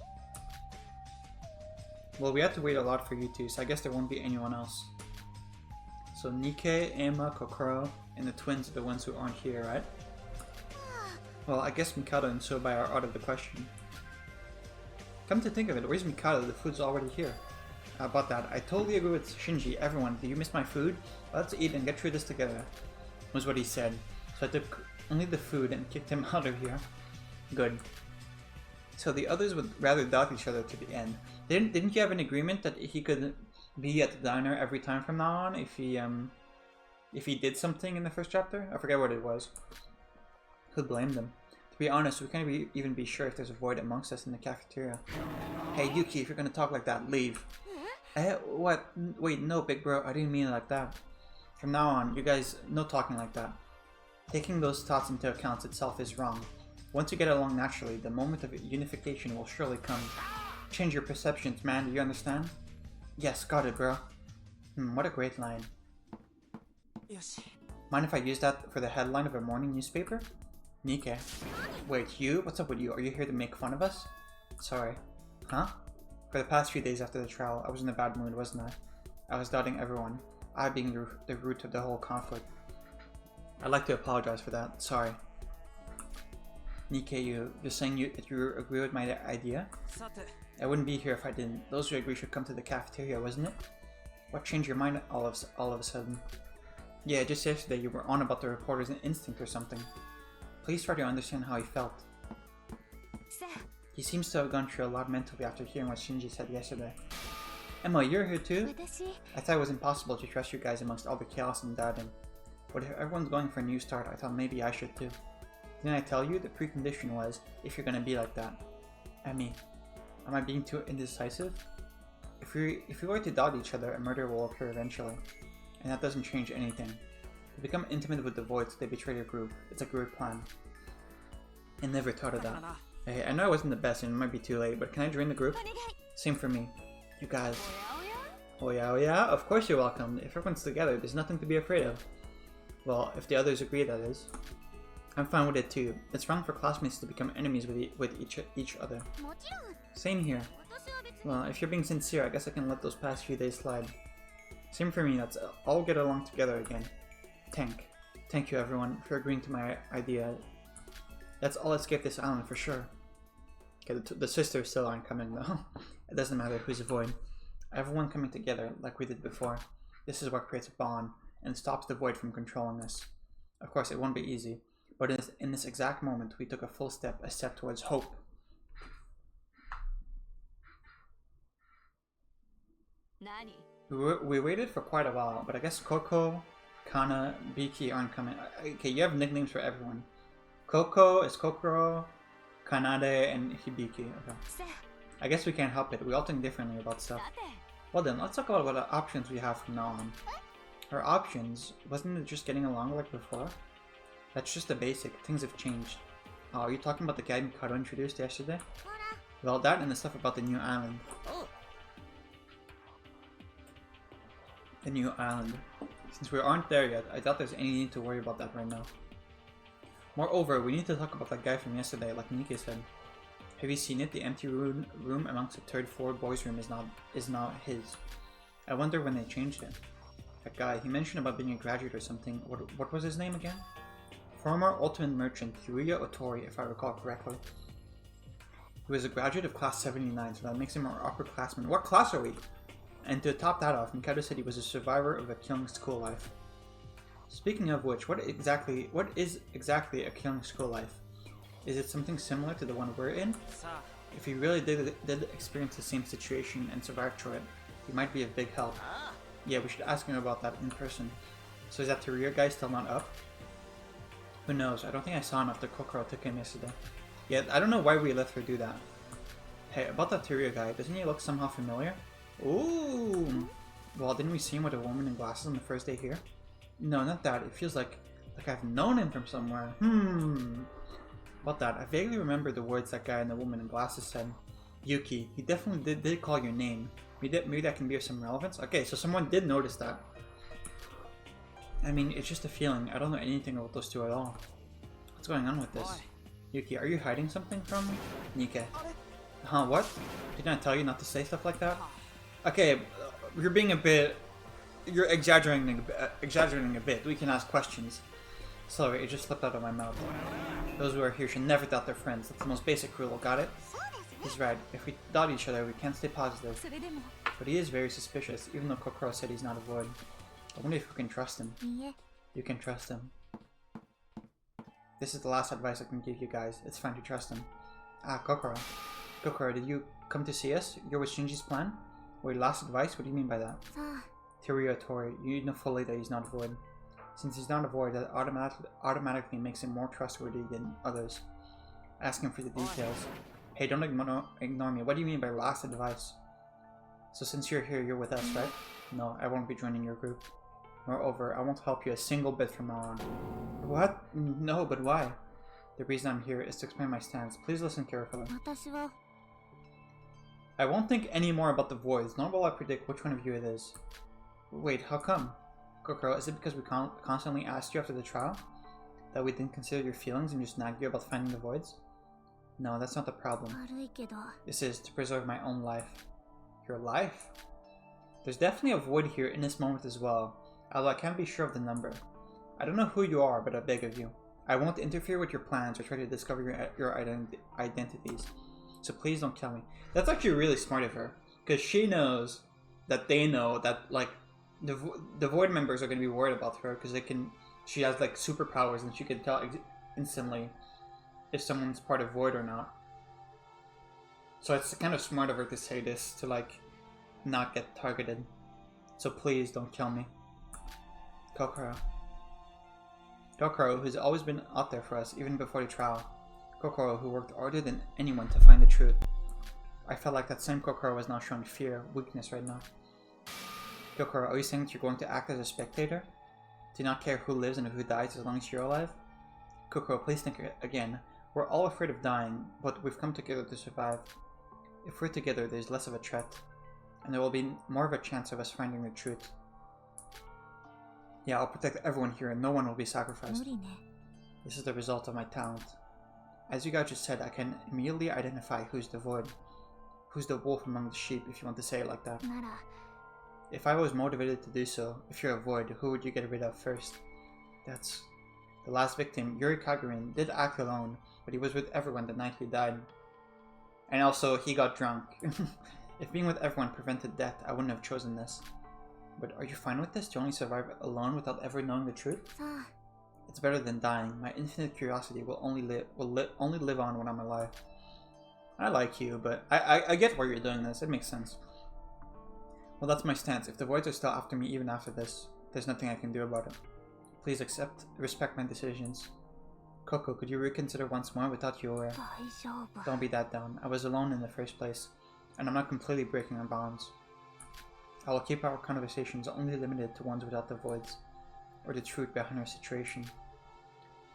A: Well, we had to wait a lot for you two, so I guess there won't be anyone else. So Nikkei, Emma, Kokoro, and the twins are the ones who aren't here, right? Well, I guess Mikado and Sobai are out of the question. Come to think of it, where's Mikado? The food's already here. About that, I totally agree with Shinji. Everyone, do you miss my food? Let's eat and get through this together, was what he said. So I took only the food and kicked him out of here. Good. So the others would rather doubt each other to the end. Didn't you have an agreement that he could be at the diner every time from now on if he did something in the first chapter? I forget what it was. Who blamed them? To be honest, we can't even be sure if there's a void amongst us in the cafeteria. Hey Yuki, if you're gonna talk like that, leave. What? Wait, no, Big Bro, I didn't mean it like that. From now on, you guys, no talking like that. Taking those thoughts into account itself is wrong. Once you get along naturally, the moment of unification will surely come. Change your perceptions, man, do you understand? Yes, got it, bro. What a great line. Mind if I use that for the headline of a morning newspaper? Nikkei. Wait, you? What's up with you? Are you here to make fun of us? Sorry. Huh? For the past few days after the trial, I was in a bad mood, wasn't I? I was doubting everyone. I being the root of the whole conflict. I'd like to apologize for that. Sorry. Nikkei, you're saying that you agree with my idea? I wouldn't be here if I didn't. Those who agree should come to the cafeteria, wasn't it? What changed your mind all of a sudden? Yeah, just yesterday you were on about the reporter's instinct or something. Please try to understand how he felt. He seems to have gone through a lot mentally after hearing what Shinji said yesterday. Emma, you're here too? I thought it was impossible to trust you guys amongst all the chaos and doubting. But if everyone's going for a new start, I thought maybe I should too. Didn't I tell you? The precondition was, if you're gonna be like that. Emmy, am I being too indecisive? If we were to doubt each other, a murder will occur eventually. And that doesn't change anything. To become intimate with the Voids, they betray your group. It's a group plan. I never thought of that. Hey, I know I wasn't the best and it might be too late, but can I join the group? Same for me. You guys. Oh yeah, of course you're welcome. If everyone's together, there's nothing to be afraid of. Well, if the others agree, that is. I'm fine with it too. It's wrong for classmates to become enemies with each other. Same here. Well, if you're being sincere, I guess I can let those past few days slide. Same for me, let's all get along together again. Thank you everyone for agreeing to my idea. Let's all escape this island for sure. Okay, the sisters still aren't coming though. It doesn't matter who's a Void. Everyone coming together like we did before. This is what creates a bond and stops the Void from controlling us. Of course, it won't be easy, but in this exact moment, we took a step towards hope. We waited for quite a while, but I guess Koko, Kana, Biki aren't coming. Okay, you have nicknames for everyone. Koko is Kokoro, Kanade, and Hibiki. Okay. I guess we can't help it. We all think differently about stuff. Well then, let's talk about what options we have from now on. Our options, wasn't it just getting along like before? That's just the basic. Things have changed. Oh, are you talking about the guy Mikado introduced yesterday? Well, that and the stuff about the new island. The new island. Since we aren't there yet, I doubt there's any need to worry about that right now. Moreover, we need to talk about that guy from yesterday, like Nikkei said. Have you seen it? The empty room amongst the third floor boys' room is not his. I wonder when they changed it. That guy, he mentioned about being a graduate or something. What was his name again? Former ultimate merchant Yuya Otori, if I recall correctly. He was a graduate of class 79, so that makes him our upperclassman. What class are we? And to top that off, Mikado said he was a survivor of a killing school life. Speaking of which, what is exactly a killing school life? Is it something similar to the one we're in? If he really did experience the same situation and survived through it, he might be of big help. Yeah, we should ask him about that in person. So is that Teruya guy still not up? Who knows? I don't think I saw him after Kokoro took him yesterday. Yeah, I don't know why we let her do that. Hey, about that Teruya guy, doesn't he look somehow familiar? Ooh! Well, didn't we see him with a woman in glasses on the first day here? No, not that. It feels like I've known him from somewhere. About that, I vaguely remember the words that guy and the woman in glasses said. Yuki, he definitely did call your name. Maybe that can be of some relevance? Okay, so someone did notice that. I mean, it's just a feeling. I don't know anything about those two at all. What's going on with this? Yuki, are you hiding something from me? Nikkei. Huh, what? Didn't I tell you not to say stuff like that? Okay, you're being a bit... You're exaggerating a bit. We can ask questions. Sorry, it just slipped out of my mouth. Those who are here should never doubt their friends. That's the most basic rule, got it? He's right. If we doubt each other, we can't stay positive. But he is very suspicious, even though Kokoro said he's not a Void. I wonder if we can trust him. You can trust him. This is the last advice I can give you guys. It's fine to trust him. Ah, Kokoro. Kokoro, did you come to see us? You're with Shinji's plan? Wait, last advice? What do you mean by that? Teruya Tori, you know fully that he's not a Void. Since he's not a Void, that automatically makes him more trustworthy than others. Ask him for the details. Hey, don't ignore me. What do you mean by last advice? So since you're here, you're with us, right? No, I won't be joining your group. Moreover, I won't help you a single bit from now on. What? No, but why? The reason I'm here is to explain my stance. Please listen carefully. I won't think any more about the Voids, nor will I predict which one of you it is. Wait, how come? Kokoro, is it because we constantly asked you after the trial? That we didn't consider your feelings and just nagged you about finding the Voids? No, that's not the problem. This is to preserve my own life. Your life? There's definitely a Void here in this moment as well, although I can't be sure of the number. I don't know who you are, but I beg of you. I won't interfere with your plans or try to discover your identities. So please don't kill me. That's actually really smart of her. Because she knows that they know that, like, the Void members are going to be worried about her because she has, like, superpowers and she can tell instantly if someone's part of Void or not. So it's kind of smart of her to say this to, like, not get targeted. So please don't kill me. Kokoro. Kokoro, who's always been out there for us, even before the trial. Kokoro, who worked harder than anyone to find the truth. I felt like that same Kokoro was now showing fear, weakness right now. Kokoro, are you saying that you're going to act as a spectator? Do you not care who lives and who dies as long as you're alive? Kokoro, please think again. We're all afraid of dying, but we've come together to survive. If we're together, there's less of a threat, and there will be more of a chance of us finding the truth. Yeah, I'll protect everyone here and no one will be sacrificed. This is the result of my talent. As you guys just said, I can immediately identify who's the Void. Who's the wolf among the sheep, if you want to say it like that. If I was motivated to do so, if you're a Void, who would you get rid of first? That's... The last victim, Yuri Kagarin, did act alone, but he was with everyone the night he died. And also, he got drunk. If being with everyone prevented death, I wouldn't have chosen this. But are you fine with this? To only survive alone without ever knowing the truth? It's better than dying. My infinite curiosity will only live on when I'm alive. I like you, but I get why you're doing this. It makes sense. Well, that's my stance. If the Voids are still after me even after this, there's nothing I can do about it. Please respect my decisions. Coco, could you reconsider once more without you aware? Don't be that down. I was alone in the first place, and I'm not completely breaking our bonds. I will keep our conversations only limited to ones without the Voids, or the truth behind our situation.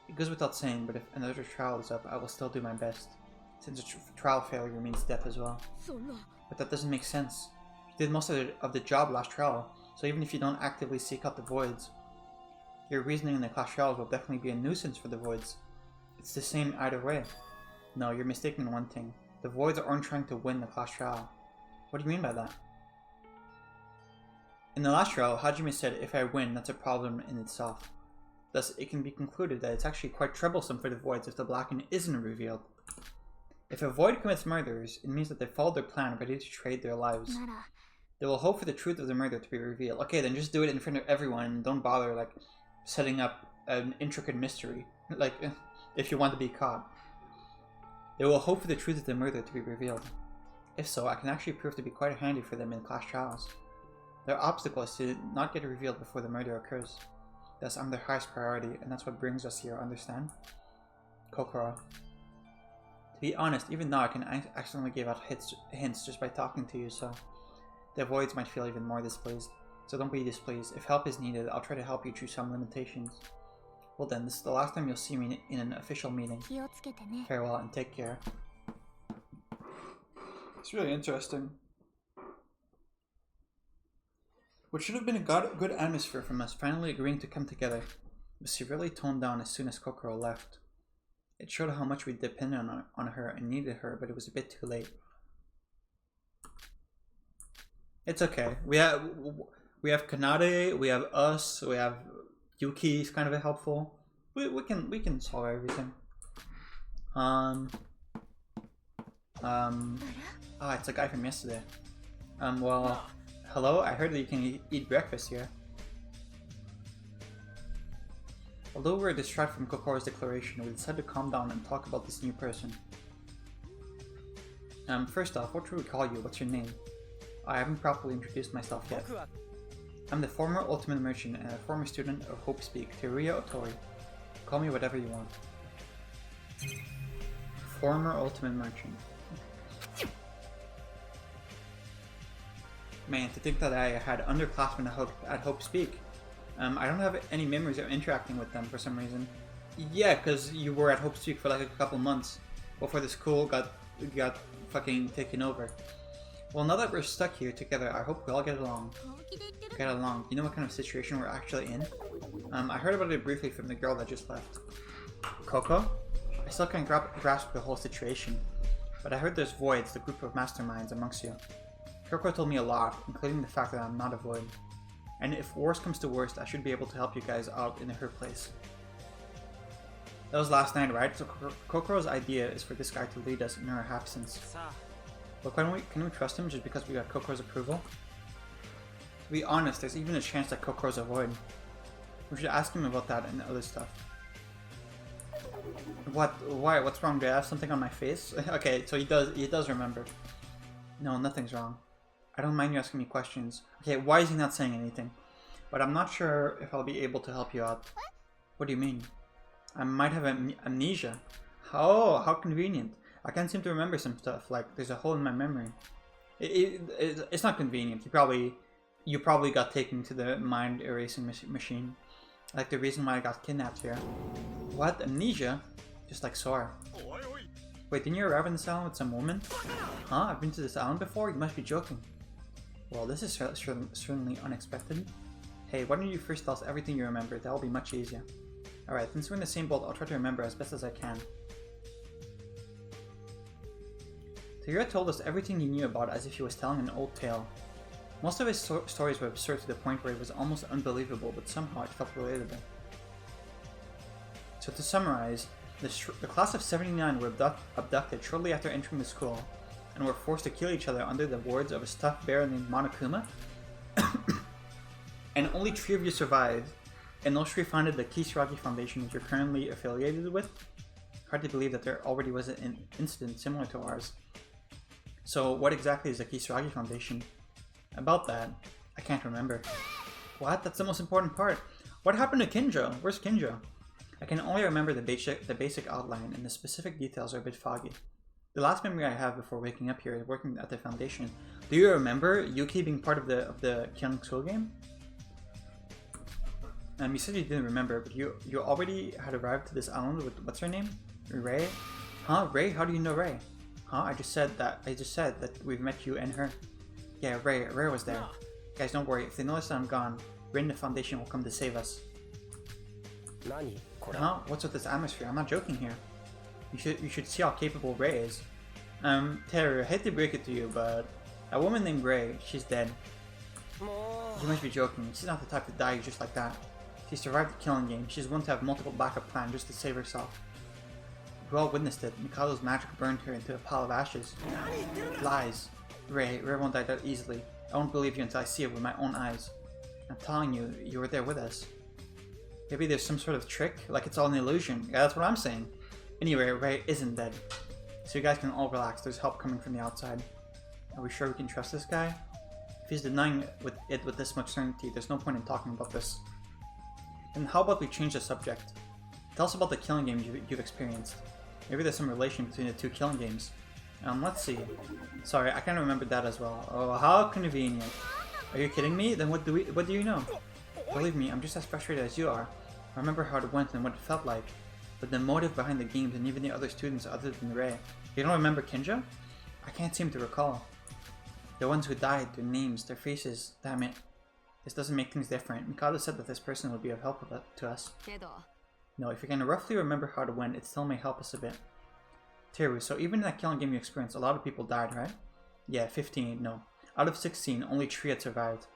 A: It goes without saying, but if another trial is up, I will still do my best, since a trial failure means death as well. But that doesn't make sense. You did most of the job last trial, so even if you don't actively seek out the Voids, your reasoning in the class trials will definitely be a nuisance for the Voids. It's the same either way. No, you're mistaken in one thing. The Voids aren't trying to win the class trial. What do you mean by that? In the last trial, Hajime said if I win, that's a problem in itself. Thus, it can be concluded that it's actually quite troublesome for the Voids if the Blacken isn't revealed. If a Void commits murders, it means that they followed their plan ready to trade their lives. They will hope for the truth of the murder to be revealed. Okay, then just do it in front of everyone and don't bother, like, setting up an intricate mystery. Like, if you want to be caught. They will hope for the truth of the murder to be revealed. If so, I can actually prove to be quite handy for them in class trials. Their obstacle is to not get revealed before the murder occurs. Thus, I'm their highest priority, and that's what brings us here, understand? Kokoro. To be honest, even now I can accidentally give out hints just by talking to you, so the Voids might feel even more displeased. So don't be displeased. If help is needed, I'll try to help you through some limitations. Well then, this is the last time you'll see me in an official meeting. Farewell and take care. It's really interesting. What should have been a good atmosphere from us finally agreeing to come together was severely toned down as soon as Kokoro left. It showed how much we depended on her and needed her, but it was a bit too late. It's okay. We have Kanade, we have us, we have Yuki's kind of helpful. We can solve everything. It's a guy from yesterday. Well, hello, I heard that you can eat breakfast here. Although we were distraught from Kokoro's declaration, we decided to calm down and talk about this new person. First off, what should we call you? What's your name? I haven't properly introduced myself yet. I'm the former Ultimate Merchant and a former student of Hope Speak, Teruya Otori. Call me whatever you want. Former Ultimate Merchant. Man, to think that I had underclassmen at Hope Speak. I don't have any memories of interacting with them for some reason. Yeah, because you were at Hope Speak for like a couple months before the school got fucking taken over. Well, now that we're stuck here together, I hope we all get along. You know what kind of situation we're actually in? I heard about it briefly from the girl that just left. Coco? I still can't grasp the whole situation, but I heard there's Voids, the group of masterminds amongst you. Coco told me a lot, including the fact that I'm not a Void. And if worst comes to worst, I should be able to help you guys out in her place. That was last night, right? So Kokoro's idea is for this guy to lead us in our absence. But can we trust him just because we got Kokoro's approval? To be honest, there's even a chance that Kokoro's a void. We should ask him about that and other stuff. What? Why? What's wrong? Do I have something on my face? Okay, so he does remember. No, nothing's wrong. I don't mind you asking me questions. Okay, why is he not saying anything? But I'm not sure if I'll be able to help you out. What do you mean? I might have amnesia. Oh, how convenient. I can't seem to remember some stuff, like there's a hole in my memory. It's not convenient. You probably got taken to the mind erasing machine. Like the reason why I got kidnapped here. What? Amnesia? Just like Sora. Wait, didn't you arrive on this island with some woman? Huh? I've been to this island before? You must be joking. Well, this is certainly unexpected. Hey, why don't you first tell us everything you remember? That'll be much easier. Alright, since we're in the same boat, I'll try to remember as best as I can. Taira told us everything he knew about as if he was telling an old tale. Most of his stories were absurd to the point where it was almost unbelievable, but somehow it felt relatable. So to summarize, the class of 79 were abducted shortly after entering the school, and were forced to kill each other under the wards of a stuffed bear named Monokuma. And only 3 of you survived, and those 3 founded the Kisaragi Foundation, which you're currently affiliated with. Hard to believe that there already was an incident similar to ours. So what exactly is the Kisaragi Foundation? About that, I can't remember. What? That's the most important part. What happened to Kinjo? Where's Kinjo? I can only remember the basic outline, and the specific details are a bit foggy. The last memory I have before waking up here is working at the Foundation. Do you remember Yuki being part of the Kyung School game? You said you didn't remember, but you already had arrived to this island with, what's her name? Ray? Huh? Ray? How do you know Ray? Huh? I just said that we've met you and her. Yeah, Ray was there. Guys, don't worry. If they notice that I'm gone, Ray and the Foundation will come to save us. Huh? What's with this atmosphere? I'm not joking here. You should see how capable Ray is. Terry, I hate to break it to you, but a woman named Ray, she's dead. You must be joking. She's not the type to die just like that. She survived the killing game. She's one to have multiple backup plans just to save herself. We all witnessed it. Mikado's magic burned her into a pile of ashes. Lies. Ray won't die that easily. I won't believe you until I see it with my own eyes. I'm telling you, you were there with us. Maybe there's some sort of trick, like it's all an illusion. Yeah, that's what I'm saying. Anyway, Ray isn't dead. So you guys can all relax. There's help coming from the outside. Are we sure we can trust this guy? If he's denying it with this much certainty, there's no point in talking about this. And how about we change the subject? Tell us about the killing games you've experienced. Maybe there's some relation between the 2 killing games. Let's see. Sorry, I can't remember that as well. Oh, how convenient. Are you kidding me? Then what do you know? Believe me, I'm just as frustrated as you are. I remember how it went and what it felt like. But the motive behind the games and even the other students other than Ray. You don't remember Kinjo? I can't seem to recall. The ones who died, their names, their faces, damn it. This doesn't make things different. Mikado said that this person would be of help to us. No, if you can roughly remember how it went, it still may help us a bit. Teru, so even in that killing game you experienced, a lot of people died, right? Yeah, 15, no. Out of 16, only 3 had survived.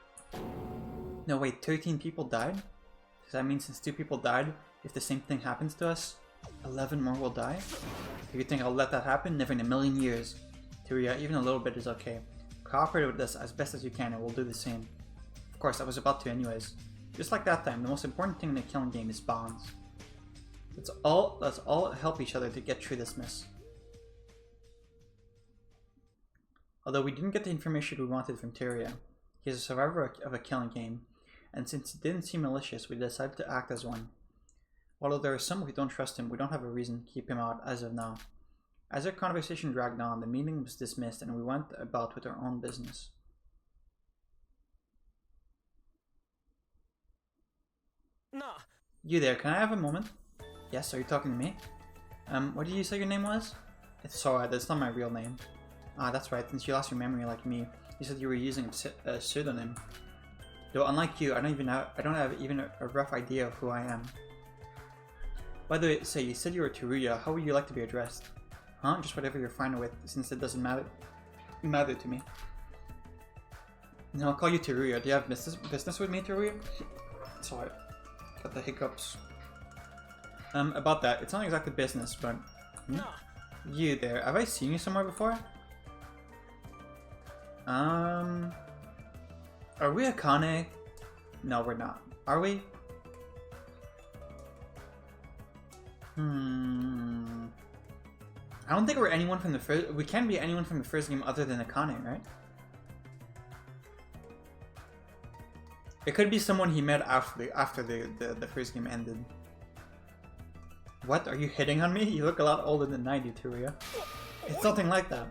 A: No, wait, 13 people died? Does that mean since 2 people died, if the same thing happens to us, 11 more will die? If you think I'll let that happen, never in a million years. Teru, yeah, even a little bit is okay. Cooperate with us as best as you can and we'll do the same. Of course, I was about to anyways. Just like that time, the most important thing in the killing game is bonds. Let's all help each other to get through this mess. Although we didn't get the information we wanted from Tyria, he is a survivor of a killing game, and since it didn't seem malicious, we decided to act as one. Although there are some who don't trust him, we don't have a reason to keep him out as of now. As our conversation dragged on, the meeting was dismissed and we went about with our own business. You there, can I have a moment? Yes, are you talking to me? What did you say your name was? It's Sora, that's not my real name. Ah, that's right, since you lost your memory like me, you said you were using a pseudonym. Though unlike you, I don't have even a rough idea of who I am. By the way, so you said you were Teruya, how would you like to be addressed? Huh? Just whatever you're fine with, since it doesn't matter to me. No, I'll call you Teruya. Do you have business with me, Teruya? Sorry, got the hiccups. About that, it's not exactly business, but... You there, have I seen you somewhere before? Are we Akane? No, we're not. Are we? I don't think we're anyone from the first... We can't be anyone from the first game other than Akane, right? It could be someone he met after the first game ended. What? Are you hitting on me? You look a lot older than I do, Turia. It's nothing like that.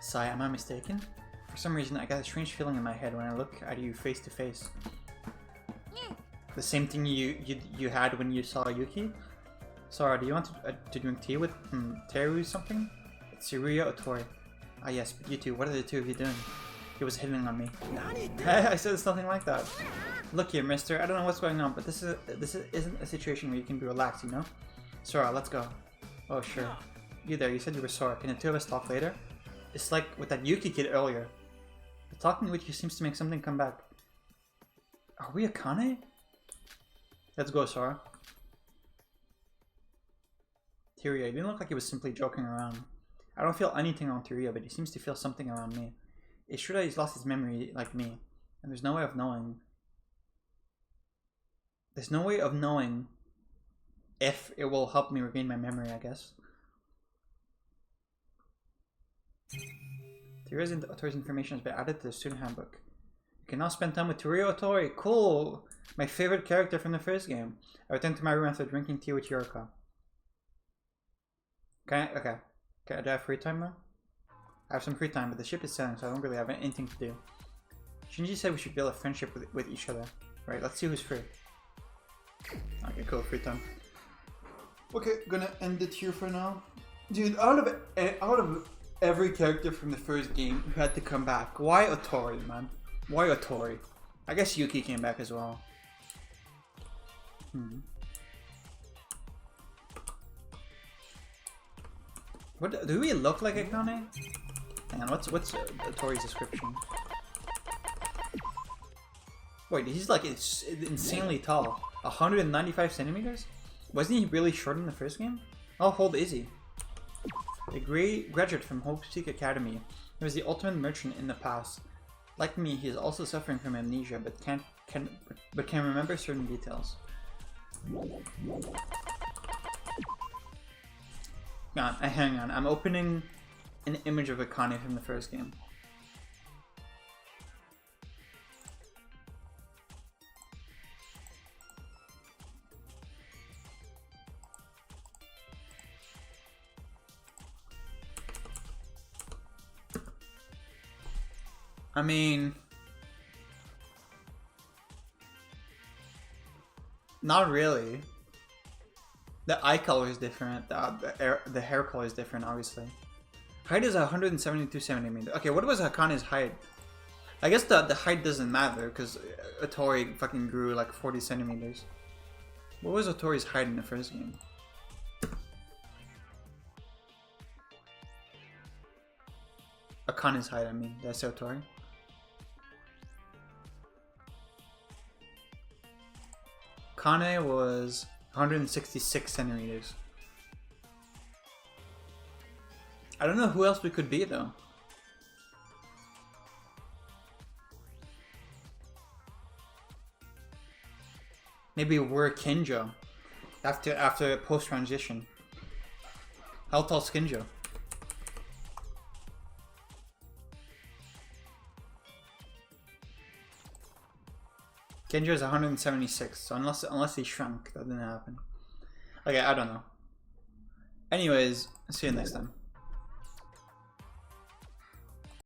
A: Sai, am I mistaken? For some reason, I got a strange feeling in my head when I look at you face to face. The same thing you had when you saw Yuki? Sora, do you want to drink tea with Teru or something? It's Tsuruya Otori. Ah yes, but you two, what are the two of you doing? He was hitting on me. I said it's nothing like that. Look here, mister, I don't know what's going on, but this isn't a situation where you can be relaxed, you know? Sora, let's go. Oh, sure. You there, you said you were Sora. Can the two of us talk later? It's like with that Yuki kid earlier. But talking with you seems to make something come back. Are we Akane? Let's go, Sora. Tyria, he didn't look like he was simply joking around. I don't feel anything on Tyria, but he seems to feel something around me. It's true that he's lost his memory like me, and there's no way of knowing. There's no way of knowing if it will help me regain my memory, I guess. Tyria's Otori's information has been added to the student handbook. You can now spend time with Tyria Otori. Cool! My favorite character from the first game. I returned to my room after drinking tea with Yorika. Okay. Do I have free time now? I have some free time, but the ship is sailing, so I don't really have anything to do. Shinji said we should build a friendship with each other. Right, let's see who's free. Okay, cool, free time. Okay, gonna end it here for now. Dude, out of every character from the first game who had to come back, why Otori, man? Why Otori? I guess Yuki came back as well. What do we look like Akane? Hang on, what's Otori's description? Wait, he's like it's insanely tall. 195 centimeters? Wasn't he really short in the first game? How old is he? A graduate from Hope Peak Academy. He was the ultimate merchant in the past. Like me, he is also suffering from amnesia, but can remember certain details. Hang on, I'm opening an image of Akane from the first game. I mean, not really. The eye color is different. The hair color is different, obviously. Height is 172 centimeters. Okay, what was Hakane's height? I guess the height doesn't matter because Otori fucking grew like 40 centimeters. What was Otori's height in the first game? Akane's height, I mean. Did I say Otori? Akane was 166 centimeters. I don't know who else we could be though. Maybe we're Kinjo after post transition. How tall's Kinjo? Kinjo is 176, so unless he shrunk, that didn't happen. Okay, I don't know. Anyways, see you next time.